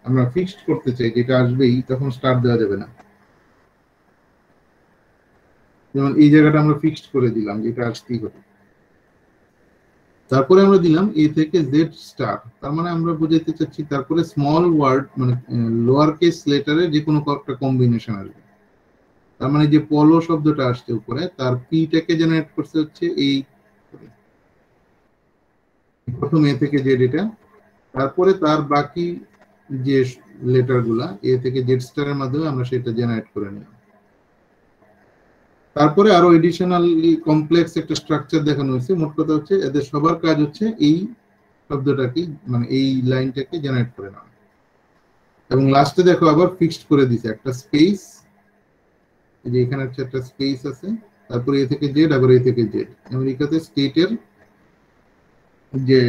আমরা ফিক্সড করতে চাই যেটা আসবেই, তখন স্টার্ট দেওয়া যাবে না। যেমন এই জায়গাটা আমরা ফিক্সড করে দিলাম যেটা আসতেই হবে। তারপরে আমরা দিলাম এ থেকে জেড স্টার, তার মানে আমরা বুঝাইতে চাচ্ছি তারপরে স্মল ওয়ার্ড মানে লোয়ার কেস লেটারে যে কোনো একটা কম্বিনেশন আসবে। তার মানে যে পলো শব্দটা আসছে উপরে, তার পিটাকে জেনারেট করতে হচ্ছে এই প্রথম এ থেকে জেড এটা, তারপরে তার বাকি যে লেটার গুলা এ থেকে জেড স্টারের মাধ্যমে আমরা সেটা জেনারেট করে নিই। তারপরে আরো এডিশনালি কমপ্লেক্স একটা স্ট্রাকচার দেখানো হয়েছে। মোট কথা হচ্ছে এদের সবার কাজ হচ্ছে এই শব্দটাকে, মানে এই লাইনটাকে জেনারেট করে নেওয়া। এবং লাস্টে দেখো আবার ফিক্সড করে দিছে একটা স্পেস, যে এখানে হচ্ছে একটা স্পেস আছে, তারপরে এ থেকে জেড, আবার এ থেকে জেড। আমেরিকাতে স্টেটের যে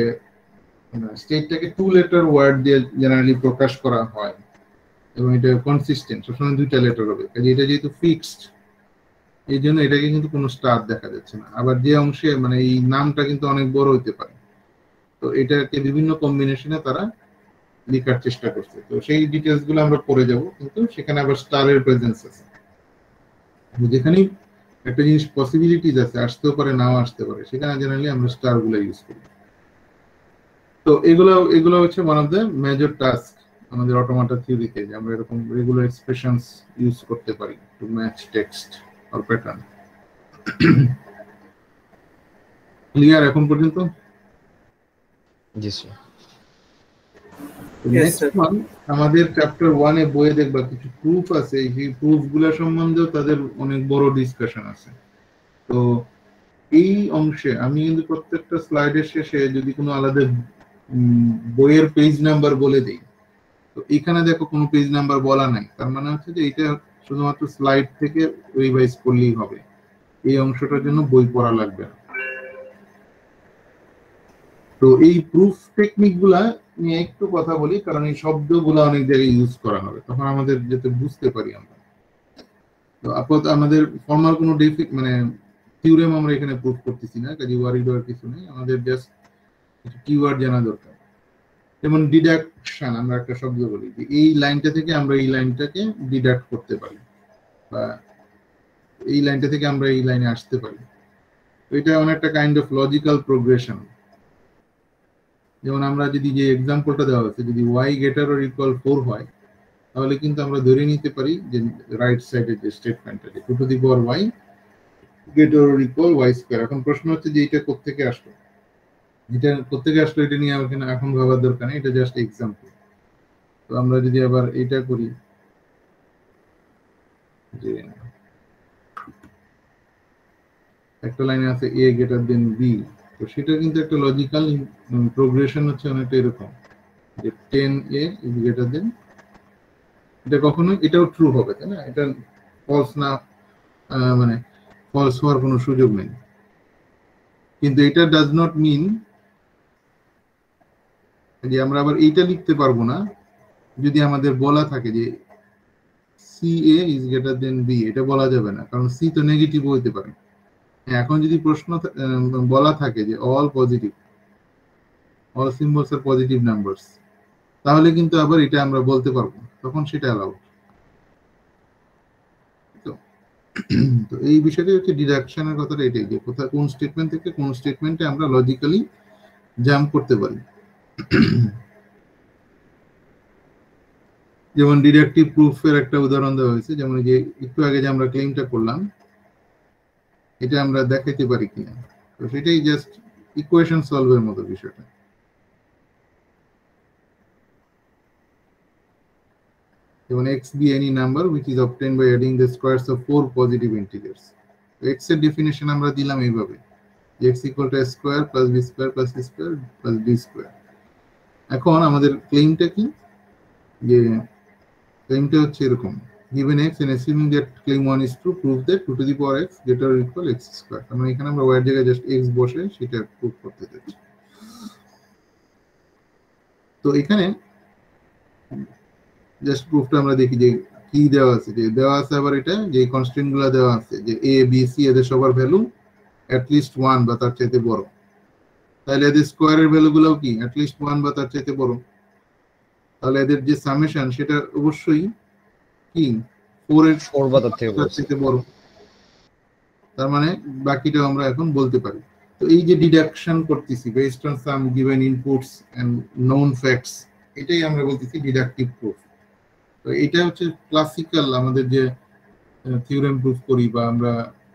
স্টেটটাকে 2 লেটার ওয়ার্ড দিয়ে জেনারেলি প্রকাশ করা হয়, এবং এটা কনসিস্টেন্ট, সবসময় 2টা লেটার হবে। কাজে এটা যেহেতু ফিক্সড, এই জন্য এটাকে কিন্তু কোনো স্টার দেখা যাচ্ছে না। আবার যে অংশে মানে এই নামটা কিন্তু অনেক বড় হতে পারে, তো এটাকে বিভিন্ন কম্বিনেশনে তারা লেখার চেষ্টা করছে। তো সেই ডিটেলস গুলো আমরা পড়ে যাব, কিন্তু সেখানে আবার স্টারের প্রেজেন্স আছে। যেখানে একটা জিনিস পসিবিলিটিজ আছে, আসতেও পারে নাও আসতে পারে, সেখানে জেনারেলি আমরা স্টার গুলো ইউজ করি। তো এগুলো হচ্ছে one of the major task আমাদের অটোমাটা থিওরিতে, যে আমরা এরকম রেগুলার এক্সপ্রেশনস ইউজ করতে পারি to match text or pattern. Clear এখন পর্যন্ত? জি স্যার। নেক্সট ওয়ান আমাদের চ্যাপ্টার 1 এ বইয়ে দেখবা কিছু প্রুফ আছে, এই প্রুফ গুলা সম্বন্ধেও তাদের অনেক বড় ডিসকাশন আছে। তো এই অংশে আমি কিন্তু প্রত্যেকটা স্লাইডের শেষে যদি কোনো আলাদা বইয়ের পেজ নাম্বার বলে দিই, তো এখানে দেখো কোনো পেজ নাম্বার বলা নাই, তার মানে হচ্ছে যে এটা শুধুমাত্র স্লাইড থেকে রিভাইজ করলেই হবে, এই অংশটার জন্য বই পড়া লাগবে না। তো এই প্রুফ টেকনিক গুলা নিয়ে একটু কথা বলি, কারণ এই শব্দগুলো অনেক জায়গায় ইউজ করা হবে, তখন আমাদের যাতে বুঝতে পারি আমরা। তো আপাতত আমাদের ফর্মাল কোনো মানে থিওরেম আমরা এখানে প্রুফ করতেছি না, কাজে ওয়ারি দেওয়ার কিছু নেই, আমাদের জাস্ট কিওয়ার্ড জানা দরকার। যেমন ডিডাকশন, আমরা একটা শব্দ বলি যে এই লাইনটা থেকে আমরা এই লাইনটাকে ডিডাক্ট করতে পারি, বা এই লাইনটা থেকে আমরা এই লাইনে আসতে পারি। তো এটা অনেকটা কাইন্ড অফ লজিক্যাল প্রোগ্রেশন। যেমন আমরা যদি যে এক্সাম্পলটা দেওয়া হয়েছে, যদি y greater or equal 4 হয়, তাহলে কিন্তু আমরা ধরে নিতে পারি যে রাইট সাইডের যে স্টেটমেন্টটা, যে 2 to the power y greater or equal y square। এখন প্রশ্ন হচ্ছে যে এটা কোত্থেকে আসলো, এটা কোত্থেকে আসলো, এটা নিয়ে আমাকে এখন ভাবার দরকার নেই, এটা জাস্ট এক্সাম্পল। তো আমরা যদি আবার এটা করি যে একটা লাইনে আছে a greater than b, তো সেটা কিন্তু একটা লজিক্যাল প্রোগ্রেশন হচ্ছে অনেকটা এরকম যে 10a is greater than, এটা কখনো এটাও ট্রু হবে, তাই না? এটা ফলস না, মানে ফলস হওয়ার কোনো সুযোগ নেই। কিন্তু এটা ডাজ নট মিন যে আমরা আবার এইটা লিখতে পারবো না যদি আমাদের বলা থাকে যে CA is greater than B, এটা বলা যাবে না, কারণ C তো নেগেটিভ হইতে পারে। এখন যদি প্রশ্ন বলা থাকে যে অল পজিটিভ, অল সিম্বলস আর পজিটিভ নাম্বারস, তাহলে কিন্তু আবার এটা আমরা বলতে পারবো, তখন সেটা অ্যালাউড। তো এই বিষয়টা হচ্ছে ডিডাকশনের কথাটা এটাই, যে কোথায় কোন স্টেটমেন্ট থেকে কোন স্টেটমেন্টে আমরা লজিক্যালি জাম্প করতে পারি। যেমন ডিডাকটিভ প্রুফের একটা উদাহরণ দেওয়া হয়েছে, যেমন যে একটু আগে যে আমরা ক্লেমটা করলাম, এটা আমরা দেখাইতে পারি কিনা। তো সেটাই জাস্ট ইকুয়েশন সলভের মতো বিষয়টা। যেমন x be any number which is obtained by adding the squares of 4 positive integers. তো x এর ডেফিনিশন আমরা দিলাম এইভাবে, যে x equal to a square plus b square plus c square plus d square। এখন আমাদের ক্লেমটা কি, যে ক্লেমটা হচ্ছে এরকম, given x and assuming that claim 1 is true, prove that 2 to the power x greater or equal x square। আমরা এখানে আমরা y এর জায়গায় জাস্ট x বসে সেটা প্রুভ করতে যাচ্ছি। তো এখানে জাস্ট প্রুফটা আমরা দেখি যে কি দেওয়া আছে, যে দেওয়া আছে আবার এটা যে কনস্ট্যান্ট গুলো দেওয়া আছে যে a b c এদের সবার ভ্যালু at least 1 বা তার চাইতে বড়, তাহলে এদের স্কয়ারের ভ্যালু গুলো কি at least 1 বা তার চাইতে বড়, তাহলে এদের যে সামেশন সেটা অবশ্যই কি 4 এর 4 বা তার থেকে বড়। তার মানে বাকিটা আমরা এখন বলতে পারি। তো এই যে ডিডাকশন করতেছি based on some given inputs and known facts, এটাই আমরা বলতেছি ডিডাকটিভ প্রুফ। তো এটা হচ্ছে ক্লাসিক্যাল আমাদের যে থিওরেম প্রুফ করি, বা আমরা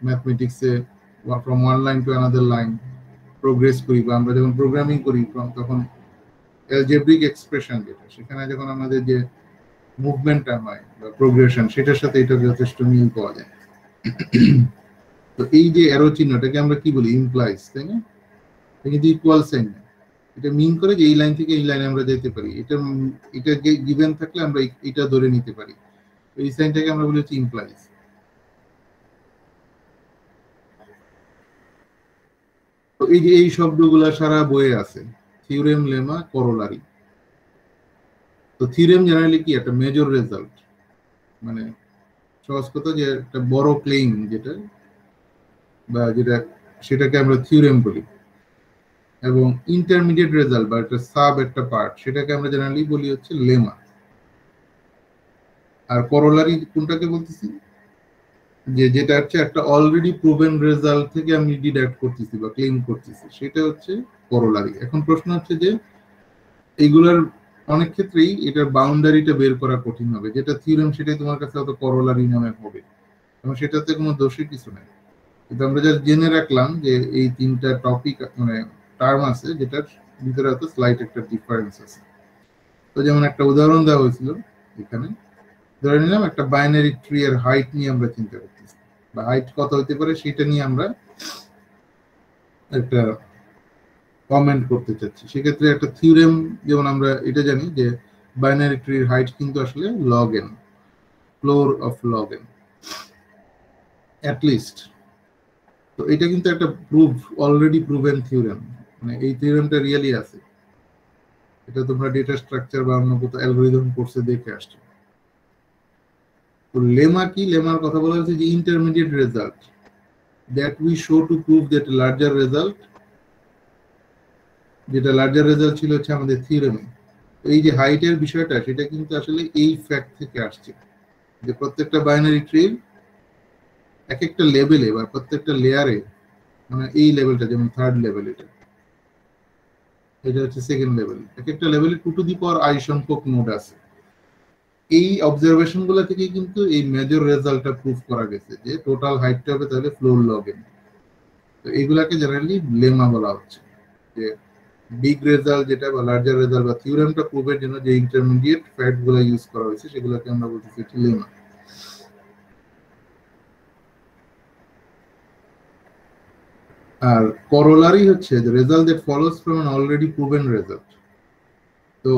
ম্যাথমেটিক্সে from one line to another line progress করি, বা আমরা যখন প্রোগ্রামিং করি তখন অ্যালজেব্রিক এক্সপ্রেশন যেটা, সেখানে যখন আমাদের যে মুভমেন্টটা হয় বা প্রোগ্রেশন, সেটার সাথে এটা যথেষ্ট মিল পাওয়া যায়। তো এই যে অ্যারো চিহ্নটাকে আমরা কি বলি, ইমপ্লাইজ, তাই না? কিন্তু ইকুয়াল সাইন না, এটা মিন করে যে এই লাইন থেকে এই লাইনে আমরা যেতে পারি, এটা গিভেন থাকলে আমরা এটা ধরে নিতে পারি। এই সাইনটাকে আমরা বলি হচ্ছে ইমপ্লাইজ। তো এই যে এই শব্দগুলা সারা বইয়ে আছে, থিওরেম, লেমা, করোলারি। তো থিওরেম জেনারেলি কি একটা মেজর রেজাল্ট, মানে সহজ কথা যে একটা বড় ক্লেম যেটা, বা যেটা সেটাকে আমরা থিওরেম বলি। এবং ইন্টারমিডিয়েট রেজাল্ট বা একটা সাব একটা পার্ট, সেটাকে আমরা জেনারেলি বলি হচ্ছে লেমা। আর করোলারি কোনটাকে বলতেছি, যে যেটা হচ্ছে একটা অলরেডি প্রুভেন রেজাল্ট থেকে আমি ডিডাক্ট করতেছি বা ক্লেম করতেছি, সেটা হচ্ছে করোলারি। এখন প্রশ্ন হচ্ছে যে এইগুলার অনেক ক্ষেত্রেই এটার বাউন্ডারিটা বের করা কঠিন হবে, যেটা থিওরেম সেটাই তোমার কাছে হয়তো করোলারি নামে হবে, এবং সেটাতে কোনো দোষের কিছু নেই। কিন্তু আমরা যা জেনে রাখলাম যে এই তিনটা টপিক মানে টার্ম আছে, যেটার ভিতরে হয়তো স্লাইট একটা ডিফারেন্স আছে। তো যেমন একটা উদাহরণ দেওয়া হয়েছিল এখানে, ধরে নিলাম একটা বাইনারি ট্রি এর হাইট নিয়ে আমরা চিন্তা করতেছি, বা হাইট কত হতে পারে সেটা নিয়ে আমরা একটা কমেন্ট করতে চাচ্ছি। সেক্ষেত্রে একটা থিওরেম, যেমন আমরা এটা জানি যে বাইনারি ট্রির হাইট কিন্তু আসলে log n, floor of log N at least. তো এটা কিন্তু একটা অলরেডি প্রুভেন থিওরেম, মানে এই থিওরেমটা রিয়েলি আছে, এটা তোমরা ডেটা স্ট্রাকচার বা অন্য কোথাও অ্যালগরিদম কোর্সে দেখে আসছো। তো লেমা কি? লেমার কথা বলা হচ্ছে যে intermediate result that we show to prove that larger result, যেটা লার্জার রেজাল্ট ছিল হচ্ছে আমাদের থিওরেমে। এই যে হাইটের বিষয়টা, সেটা কিন্তু আসলে এই ফ্যাক্ট থেকে আসছে যে প্রত্যেকটা বাইনারি ট্রির এক একটা লেভেলে বা প্রত্যেকটা লেয়ারে, মানে এই লেভেলটা যেমন থার্ড লেভেল, এটা হচ্ছে সেকেন্ড লেভেল, এক একটা লেভেলে 2 টু দি পাওয়ার i সংখ্যক নোড আছে। এই অবজারভেশন গুলো থেকে কিন্তু এই মেজর রেজাল্টটা প্রুফ করা গেছে যে টোটাল হাইটটা হবে তাহলে ফ্লোর লগ এন। তো এগুলাকে জেনারেলি লেমা বলা হচ্ছে, যে বিগ রেজাল্ট যেটা বা লার্জার রেজাল্ট বা থিওরেমটা প্রুফের জন্য যে ইন্টারমিডিয়েট ফ্যাক্ট গুলো ইউজ করা হয়েছে সেগুলোকে আমরা বলতেছি লেমা। আর করোলারি হচ্ছে the result that follows from an already proven result। তো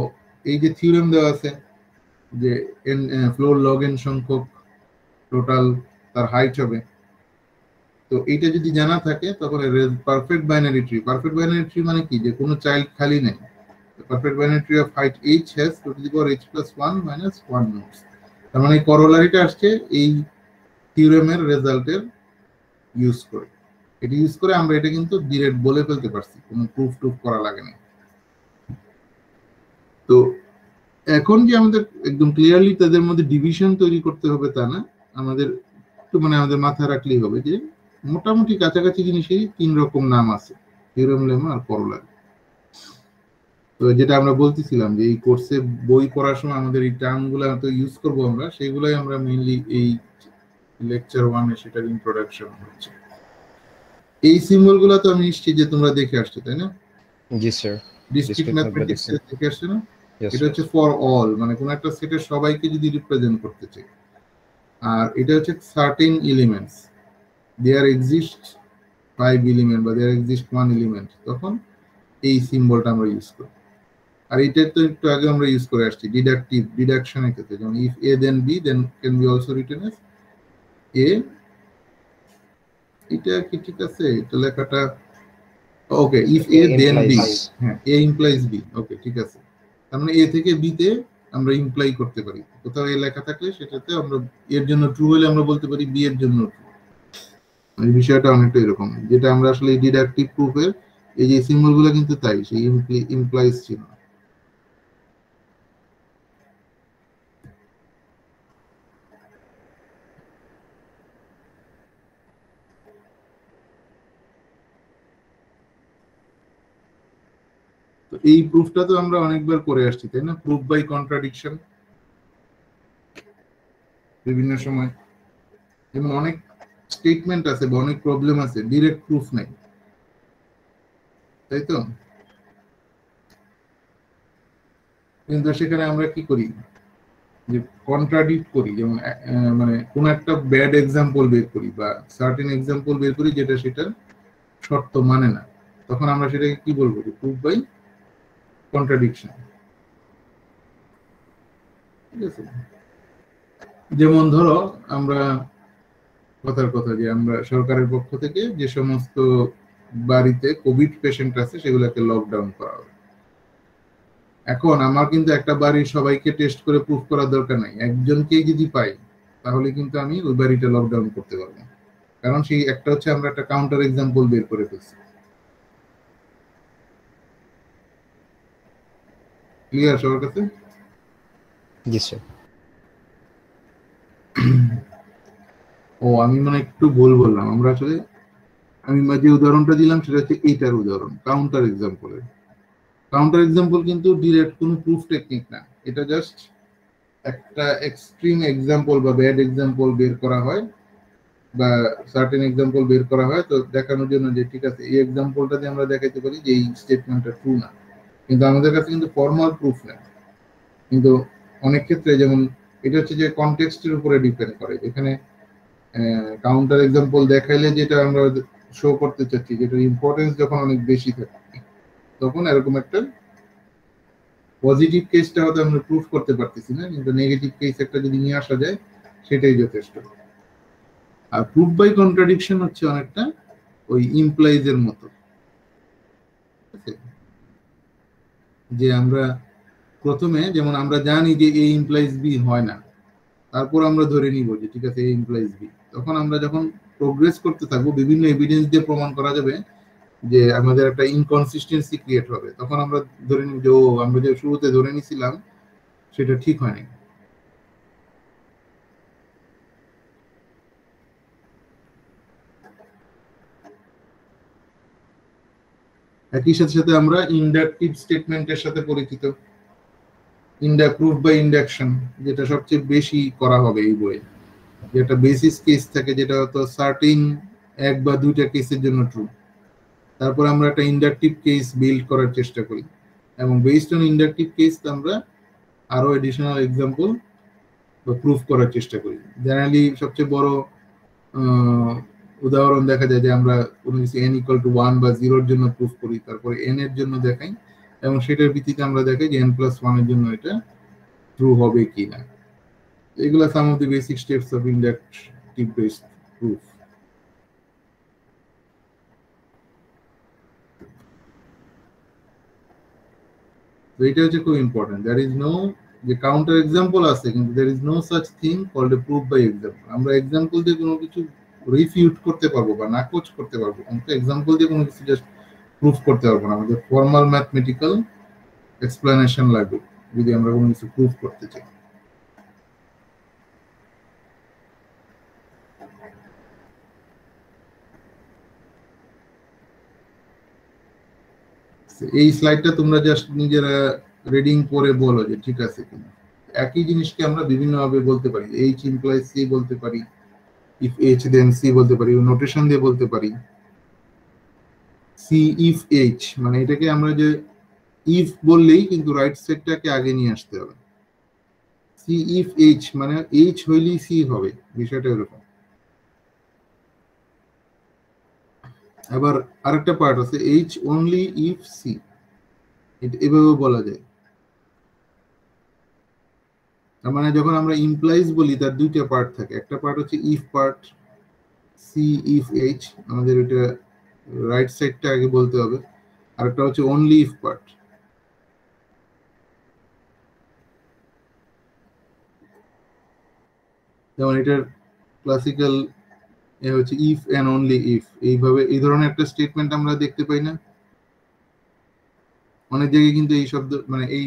এই যে থিওরেম দেওয়া আছে যে ফ্লোর লগ এন সংখ্যক টোটাল তার হাইট হবে, তো এইটা যদি জানা থাকে তখন পারফেক্ট বাইনারি ট্রি মানে কি, যে কোনো চাইল্ড খালি নেই। Perfect binary tree of height h has 2 to the power h plus 1 minus 1 nodes। তার মানে এই করোলারিটা আসছে এই থিওরেমের রেজাল্টের ইউজ করে। এটা ইউজ করে আমরা এটা কিন্তু ডিরেক্ট বলে ফেলতে পারছি, কোনো প্রুফ করা লাগে না। তো এখন যে আমাদের একদম ক্লিয়ারলি তাদের মধ্যে ডিভিশন তৈরি করতে হবে তা না, আমাদের একটু মানে আমাদের মাথায় রাখলেই হবে যে মোটামুটি কাছাকাছি জিনিসেরই 3 রকম নাম আছে, থিওরেম, লেমা আর করোলারি। তো যেটা আমরা বলতেছিলাম যে এই কোর্সে বই পড়ার সময় আমাদের এই টার্মগুলো তো ইউজ করব আমরা, সেগুলাই আমরা মেইনলি এই লেকচার 1 এ সেটার ইন্ট্রোডাকশন হচ্ছে। এই সিম্বলগুলো তো আমি নিশ্চিত যে তোমরা দেখে আসছো, তাই না? জি স্যার। ডিসক্রিট ম্যাথমেটিক্স দেখে আসছো না? Yes, এটা হচ্ছে ফর অল, মানে কোন একটা সেটের সবাইকে যদি রিপ্রেজেন্ট করতে চাই। আর এটা হচ্ছে certain elements, there exist 5 element বা দেয়ার এক্সিস্ট 1 এলিমেন্ট, তখন এই সিম্বলটা আমরা ইউজ করি। আর এটা তো একটু আগে আমরা ইউজ করে আসছি ডিডাকশনের ক্ষেত্রে, যেমন if a then b then can be also written as a। এটা কি ঠিক আছে? এটা লেখাটা ওকে, ইফ a then b, হ্যাঁ a implies b, ওকে ঠিক আছে। তার মানে a থেকে b তে আমরা ইমপ্লাই করতে পারি, কোথাও a লেখা থাকলে সেটাতে আমরা এর জন্য ট্রু হলে আমরা বলতে পারি b এর জন্য ট্রু। এই বিষয়টা অনেকটা এরকম, যেটা আমরা আসলে ডিডাকটিভ প্রুফের এই যে সিম্বলগুলো কিন্তু তাই, সেই ইমপ্লাইজ ছিল। তো এই প্রুফটা তো আমরা অনেকবার করে আসছি, তাই না? প্রুফ বাই কন্ট্রাডিকশন বিভিন্ন সময়, যেমন অনেক স্টেটমেন্ট আছে বা অনেক প্রবলেম আছে ডিরেক্ট প্রুফ নাই, তাই তো? কিন্তু সেখানে আমরা কি করি, যে কন্ট্রাডিক্ট করি, যেমন মানে কোন একটা ব্যাড এক্সাম্পল বের করি বা সার্টেন এক্সাম্পল বের করি যেটা সেটা শর্ত মানে না, তখন আমরা সেটাকে কি বলবো, প্রুফ বাই কন্ট্রাডিকশন। ঠিক আছে? যেমন ধরো আমরা কথার কথা যে আমরা সরকারের পক্ষ থেকে যে সমস্ত বাড়িতে কোভিড পেশেন্ট আছে সেগুলোকে লকডাউন করা হবে। এখন আমার কিন্তু একটা বাড়ির সবাইকে টেস্ট করে প্রুফ করার দরকার নাই, একজনকেই যদি পাই তাহলে কিন্তু আমি ওই বাড়িটা লকডাউন করতে পারবো, কারণ সেই একটা হচ্ছে আমরা একটা কাউন্টার এক্সাম্পল বের করে ফেলছি। ক্লিয়ার সবার কাছে? জি স্যার। ও আমি মানে একটু ভুল বললাম, আমরা আসলে আমি যে উদাহরণটা দিলাম সেটা হচ্ছে এইটার উদাহরণ, কাউন্টার এক্সাম্পলের। কাউন্টার এক্সাম্পল কিন্তু ডিরেক্ট কোনো প্রুফ টেকনিক না, এটা জাস্ট একটা এক্সট্রিম এক্সাম্পল বা ব্যাড এক্সাম্পল বের করা হয় বা সার্টেন এক্সাম্পল বের করা হয়, তো দেখানোর জন্য যে ঠিক আছে এই এক্সাম্পলটা দিয়ে আমরা দেখাইতে পারি যে এই স্টেটমেন্টটা ট্রু না, কিন্তু আমাদের কাছে কিন্তু ফর্মাল প্রুফ নেই। কিন্তু অনেক ক্ষেত্রে যেমন এটা হচ্ছে যে কনটেক্সটের উপরে ডিপেন্ড করে, এখানে কাউন্টার এক্সাম্পল দেখাইলে যেটা আমরা শো করতে চাচ্ছি, যেটার ইম্পর্টেন্স যখন অনেক বেশি থাকে, তখন এরকম একটা পজিটিভ কেসটা হয়তো আমরা প্রুফ করতে পারতেছি না, কিন্তু নেগেটিভ কেস একটা যদি নিয়ে আসা যায় সেটাই যথেষ্ট। আর প্রুফ বাই কন্ট্রাডিকশন হচ্ছে অনেকটা ওই ইমপ্লাইজ এর মতো, যে আমরা প্রথমে যেমন আমরা জানি যে এ ইমপ্লাইজ বি হয় না, তারপর আমরা ধরে নিব যে ঠিক আছে এ ইমপ্লাইজ বি। তখন আমরা যখন প্রোগ্রেস করতে থাকবো, বিভিন্ন এভিডেন্স দিয়ে প্রমাণ করা যাবে যে আমাদের একটা ইনকনসিস্টেন্সি ক্রিয়েট হবে, তখন আমরা ধরে নিব যে ও আমরা যে শুরুতে ধরে নিছিলাম সেটা ঠিক হয় না। একই সাথে সাথে আমরা ইন্ডাকটিভ স্টেটমেন্টের সাথে পরিচিত, প্রুফ বাই ইন্ডাকশন, যেটা সবচেয়ে বেশি করা হবে এই বইয়ে, যেটা বেসিস কেস থাকে, যেটা হয়তো সার্টেন এক বা দুইটা কেসের জন্য ট্রু। তারপর আমরা একটা ইন্ডাকটিভ কেস বিল্ড করার চেষ্টা করি, এবং বেসড অন ইন্ডাকটিভ কেস আমরা আরো এডিশনাল এক্সাম্পল বা প্রুফ করার চেষ্টা করি। জেনারেলি সবচেয়ে বড় উদাহরণ দেখা যায় যে আমরা কোনো কিছু n = 1 বা 0 এর জন্য প্রুফ করি, তারপরে n এর জন্য দেখাই, এবং সেটার ভিত্তিতে আমরা দেখাই যে n+1 এর জন্য এটা ট্রু হবে কিনা। এগুলা some of the basic steps of inductive based proof. তো এটা হচ্ছে খুব ইম্পর্টেন্ট। দ্যার ইজ নো, যে কাউন্টার এক্সাম্পল আছে কিন্তু there is no such thing called a proof by example. আমরা এক্সাম্পল দিয়ে কোনো কিছু রিফিউট করতে পারবো বা নাকচ করতে পারবো, কিন্তু এক্সাম্পল দিয়ে কোনো কিছু জাস্ট প্রুফ করতে পারবো না। আমাদের ফর্মাল ম্যাথমেটিক্যাল এক্সপ্লেনেশন লাগবে যদি আমরা কোনো কিছু প্রুফ করতে চাই। এই স্লাইডটা তোমরা জাস্ট নিজেরা রিডিং করে বলো যে ঠিক আছে কিনা। একই জিনিসকে আমরা বিভিন্ন ভাবে বলতে পারি, h implies c বলতে পারি, if h then c বলতে পারি, নোটেশন দিয়ে বলতে পারি c if h, মানে এটাকে আমরা যে if বললেই কিন্তু রাইট সাইডটাকে আগে নিয়ে আসতে হবে। c if h মানে h হইলেই c হবে, বিষয়টা এরকম। আবার আরেকটা পার্ট আছে h only if c, এটা এভাবে বলা যায়। তার মানে যখন আমরা ইমপ্লাইজ বলি তার দুইটা পার্ট থাকে, একটা পার্ট হচ্ছে if part c if h, আমাদের এটা রাইট সাইডটা আগে বলতে হবে, আর একটা হচ্ছে অনলি ইফ পার্ট। যেমন এটার ক্লাসিক্যাল এ হচ্ছে ইফ এন্ড অনলি ইফ, এইভাবে এই ধরনের একটা স্টেটমেন্ট আমরা দেখতে পাই না অনেক জায়গায়, কিন্তু এই শব্দ মানে এই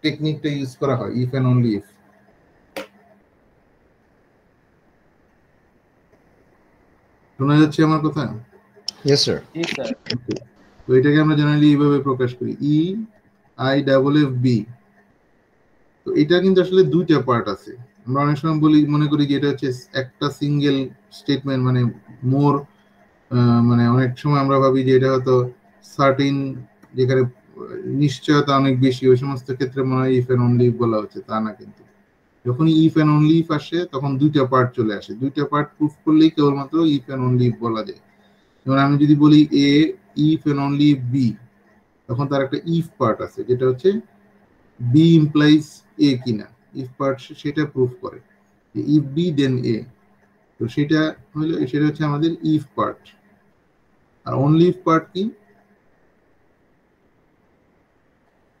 টেকনিকটা ইউজ করা হয়, ইফ এন্ড অনলি ইফ। শোনা যাচ্ছে আমার কথা? Yes sir. জি স্যার। তো এটাকে আমরা জেনারেলি এইভাবে প্রকাশ করি, E I double F B. তো এটা কিন্তু আসলে দুইটা পার্ট আছে। আমরা অনেক সময় বলি, মনে করি যে এটা হচ্ছে একটা সিঙ্গেল স্টেটমেন্ট, মানে মোর, মানে অনেক সময় আমরা ভাবি যে এটা হয়তো সার্টেন, যেখানে নিশ্চয়তা অনেক বেশি, ওই সমস্ত ক্ষেত্রে মনে হয় ইফ এন্ড অনলি ইফ বলা হচ্ছে, তা না। কিন্তু যখনই ইফ এন্ড অনলি ইফ আসে তখন দুইটা পার্ট চলে আসে, দুইটা পার্ট প্রুফ করলেই কেবলমাত্র ইফ এন্ড অনলি ইফ বলা যায়। যেমন আমি যদি বলি A if and only if B, তখন তার একটা ইফ পার্ট আছে যেটা হচ্ছে বি ইমপ্লাইজ এ কিনা, ইফ পার্ট সেটা প্রুফ করে ইফ বি দেন এ। তো সেটা হলো, সেটা হচ্ছে আমাদের ইফ পার্ট। আর অনলি ইফ পার্ট কি,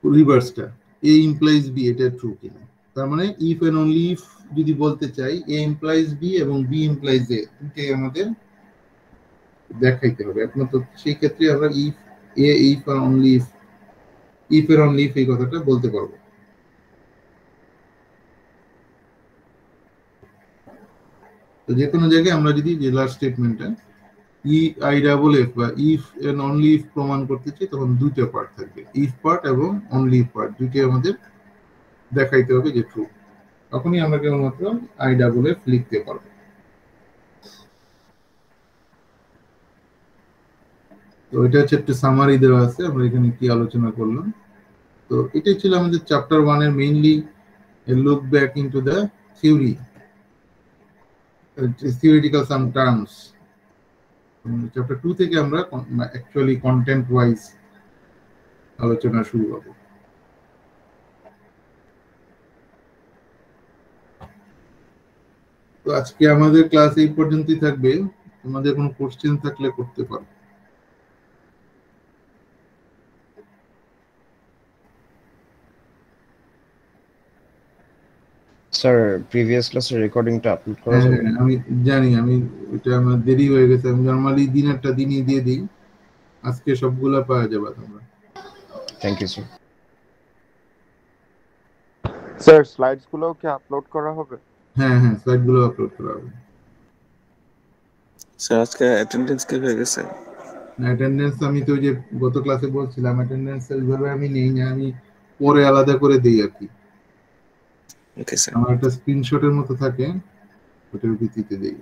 রিভার্সটা, এ ইমপ্লাইজ বি, এটা ট্রু কিনা। তার মানে ইফ এন্ড অনলি ইফ যদি বলতে চাই, এ ইমপ্লাইজ বি এবং বি ইমপ্লাইজ এ, দুটোই আমাদের দেখাইতে হবে। একমাত্র সেই ক্ষেত্রে আমরা ইফ এ ইফ আর অনলি ইফ, ইফ এর অনলি ইফ এই কথাটা বলতে পারবো। তো যে কোনো জায়গায় আমরা যদি যে লাস্ট স্টেটমেন্টটা ই আই ডাবল এফ বা ইফ এন্ড অনলি ইফ প্রমাণ করতে চাই, তখন দুইটা পার্ট থাকবে, ইফ পার্ট এবং অনলি ইফ পার্ট, দুইটাই আমাদের দেখাইতে হবে যে ট্রু। তখনই আমরা কেবলমাত্র আই ডাবল এফ লিখতে পারবো। তো এটা হচ্ছে একটা সামারি দেওয়া আছে, আমরা এখানে কি আলোচনা করলাম। তো এটাই ছিল আমাদের চ্যাপ্টার 1 এর mainly look back into the theory, theoretical some terms. Chapter 2 থেকে আমরা অ্যাকচুয়ালি কন্টেন্ট ওয়াইজ আলোচনা শুরু করব। তো আজকে আমাদের ক্লাস এই পর্যন্তই থাকবে। তোমাদের কোনো কোশ্চেন থাকলে করতে পারো। স্যার প্রিভিয়াস ক্লাসের রেকর্ডিংটা আপলোড করা হ্যাঁ, যাবে? আমি জানি, এটা আমার দেরি হয়ে গেছে। আমি নরমালি দিনেরটা দিনই দিয়ে দিই, আজকে সবগুলা পাওয়া যাবে তোমরা। Thank you sir. Sir slides গুলো কি আপলোড করা হবে? হ্যাঁ হ্যাঁ, স্লাইডগুলো আপলোড করা হবে। স্যার আজকে অ্যাটেন্ডেন্স কি হয়ে গেছে? অ্যাটেন্ডেন্স আমি তো ওই যে গত ক্লাসে বলছিলাম, অ্যাটেন্ডেন্স এইভাবে আমি নেই না, আমি পরে আলাদা করে দিই আর কি। Okay sir. আমার একটা স্ক্রিনশটের মতো থাকে, ওটার ভিত্তিতে দিই।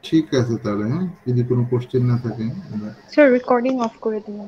ঠিক আছে তাহলে, হ্যাঁ, যদি কোনো কোশ্চেন না থাকে আমরা স্যার রেকর্ডিং অফ করে দিন।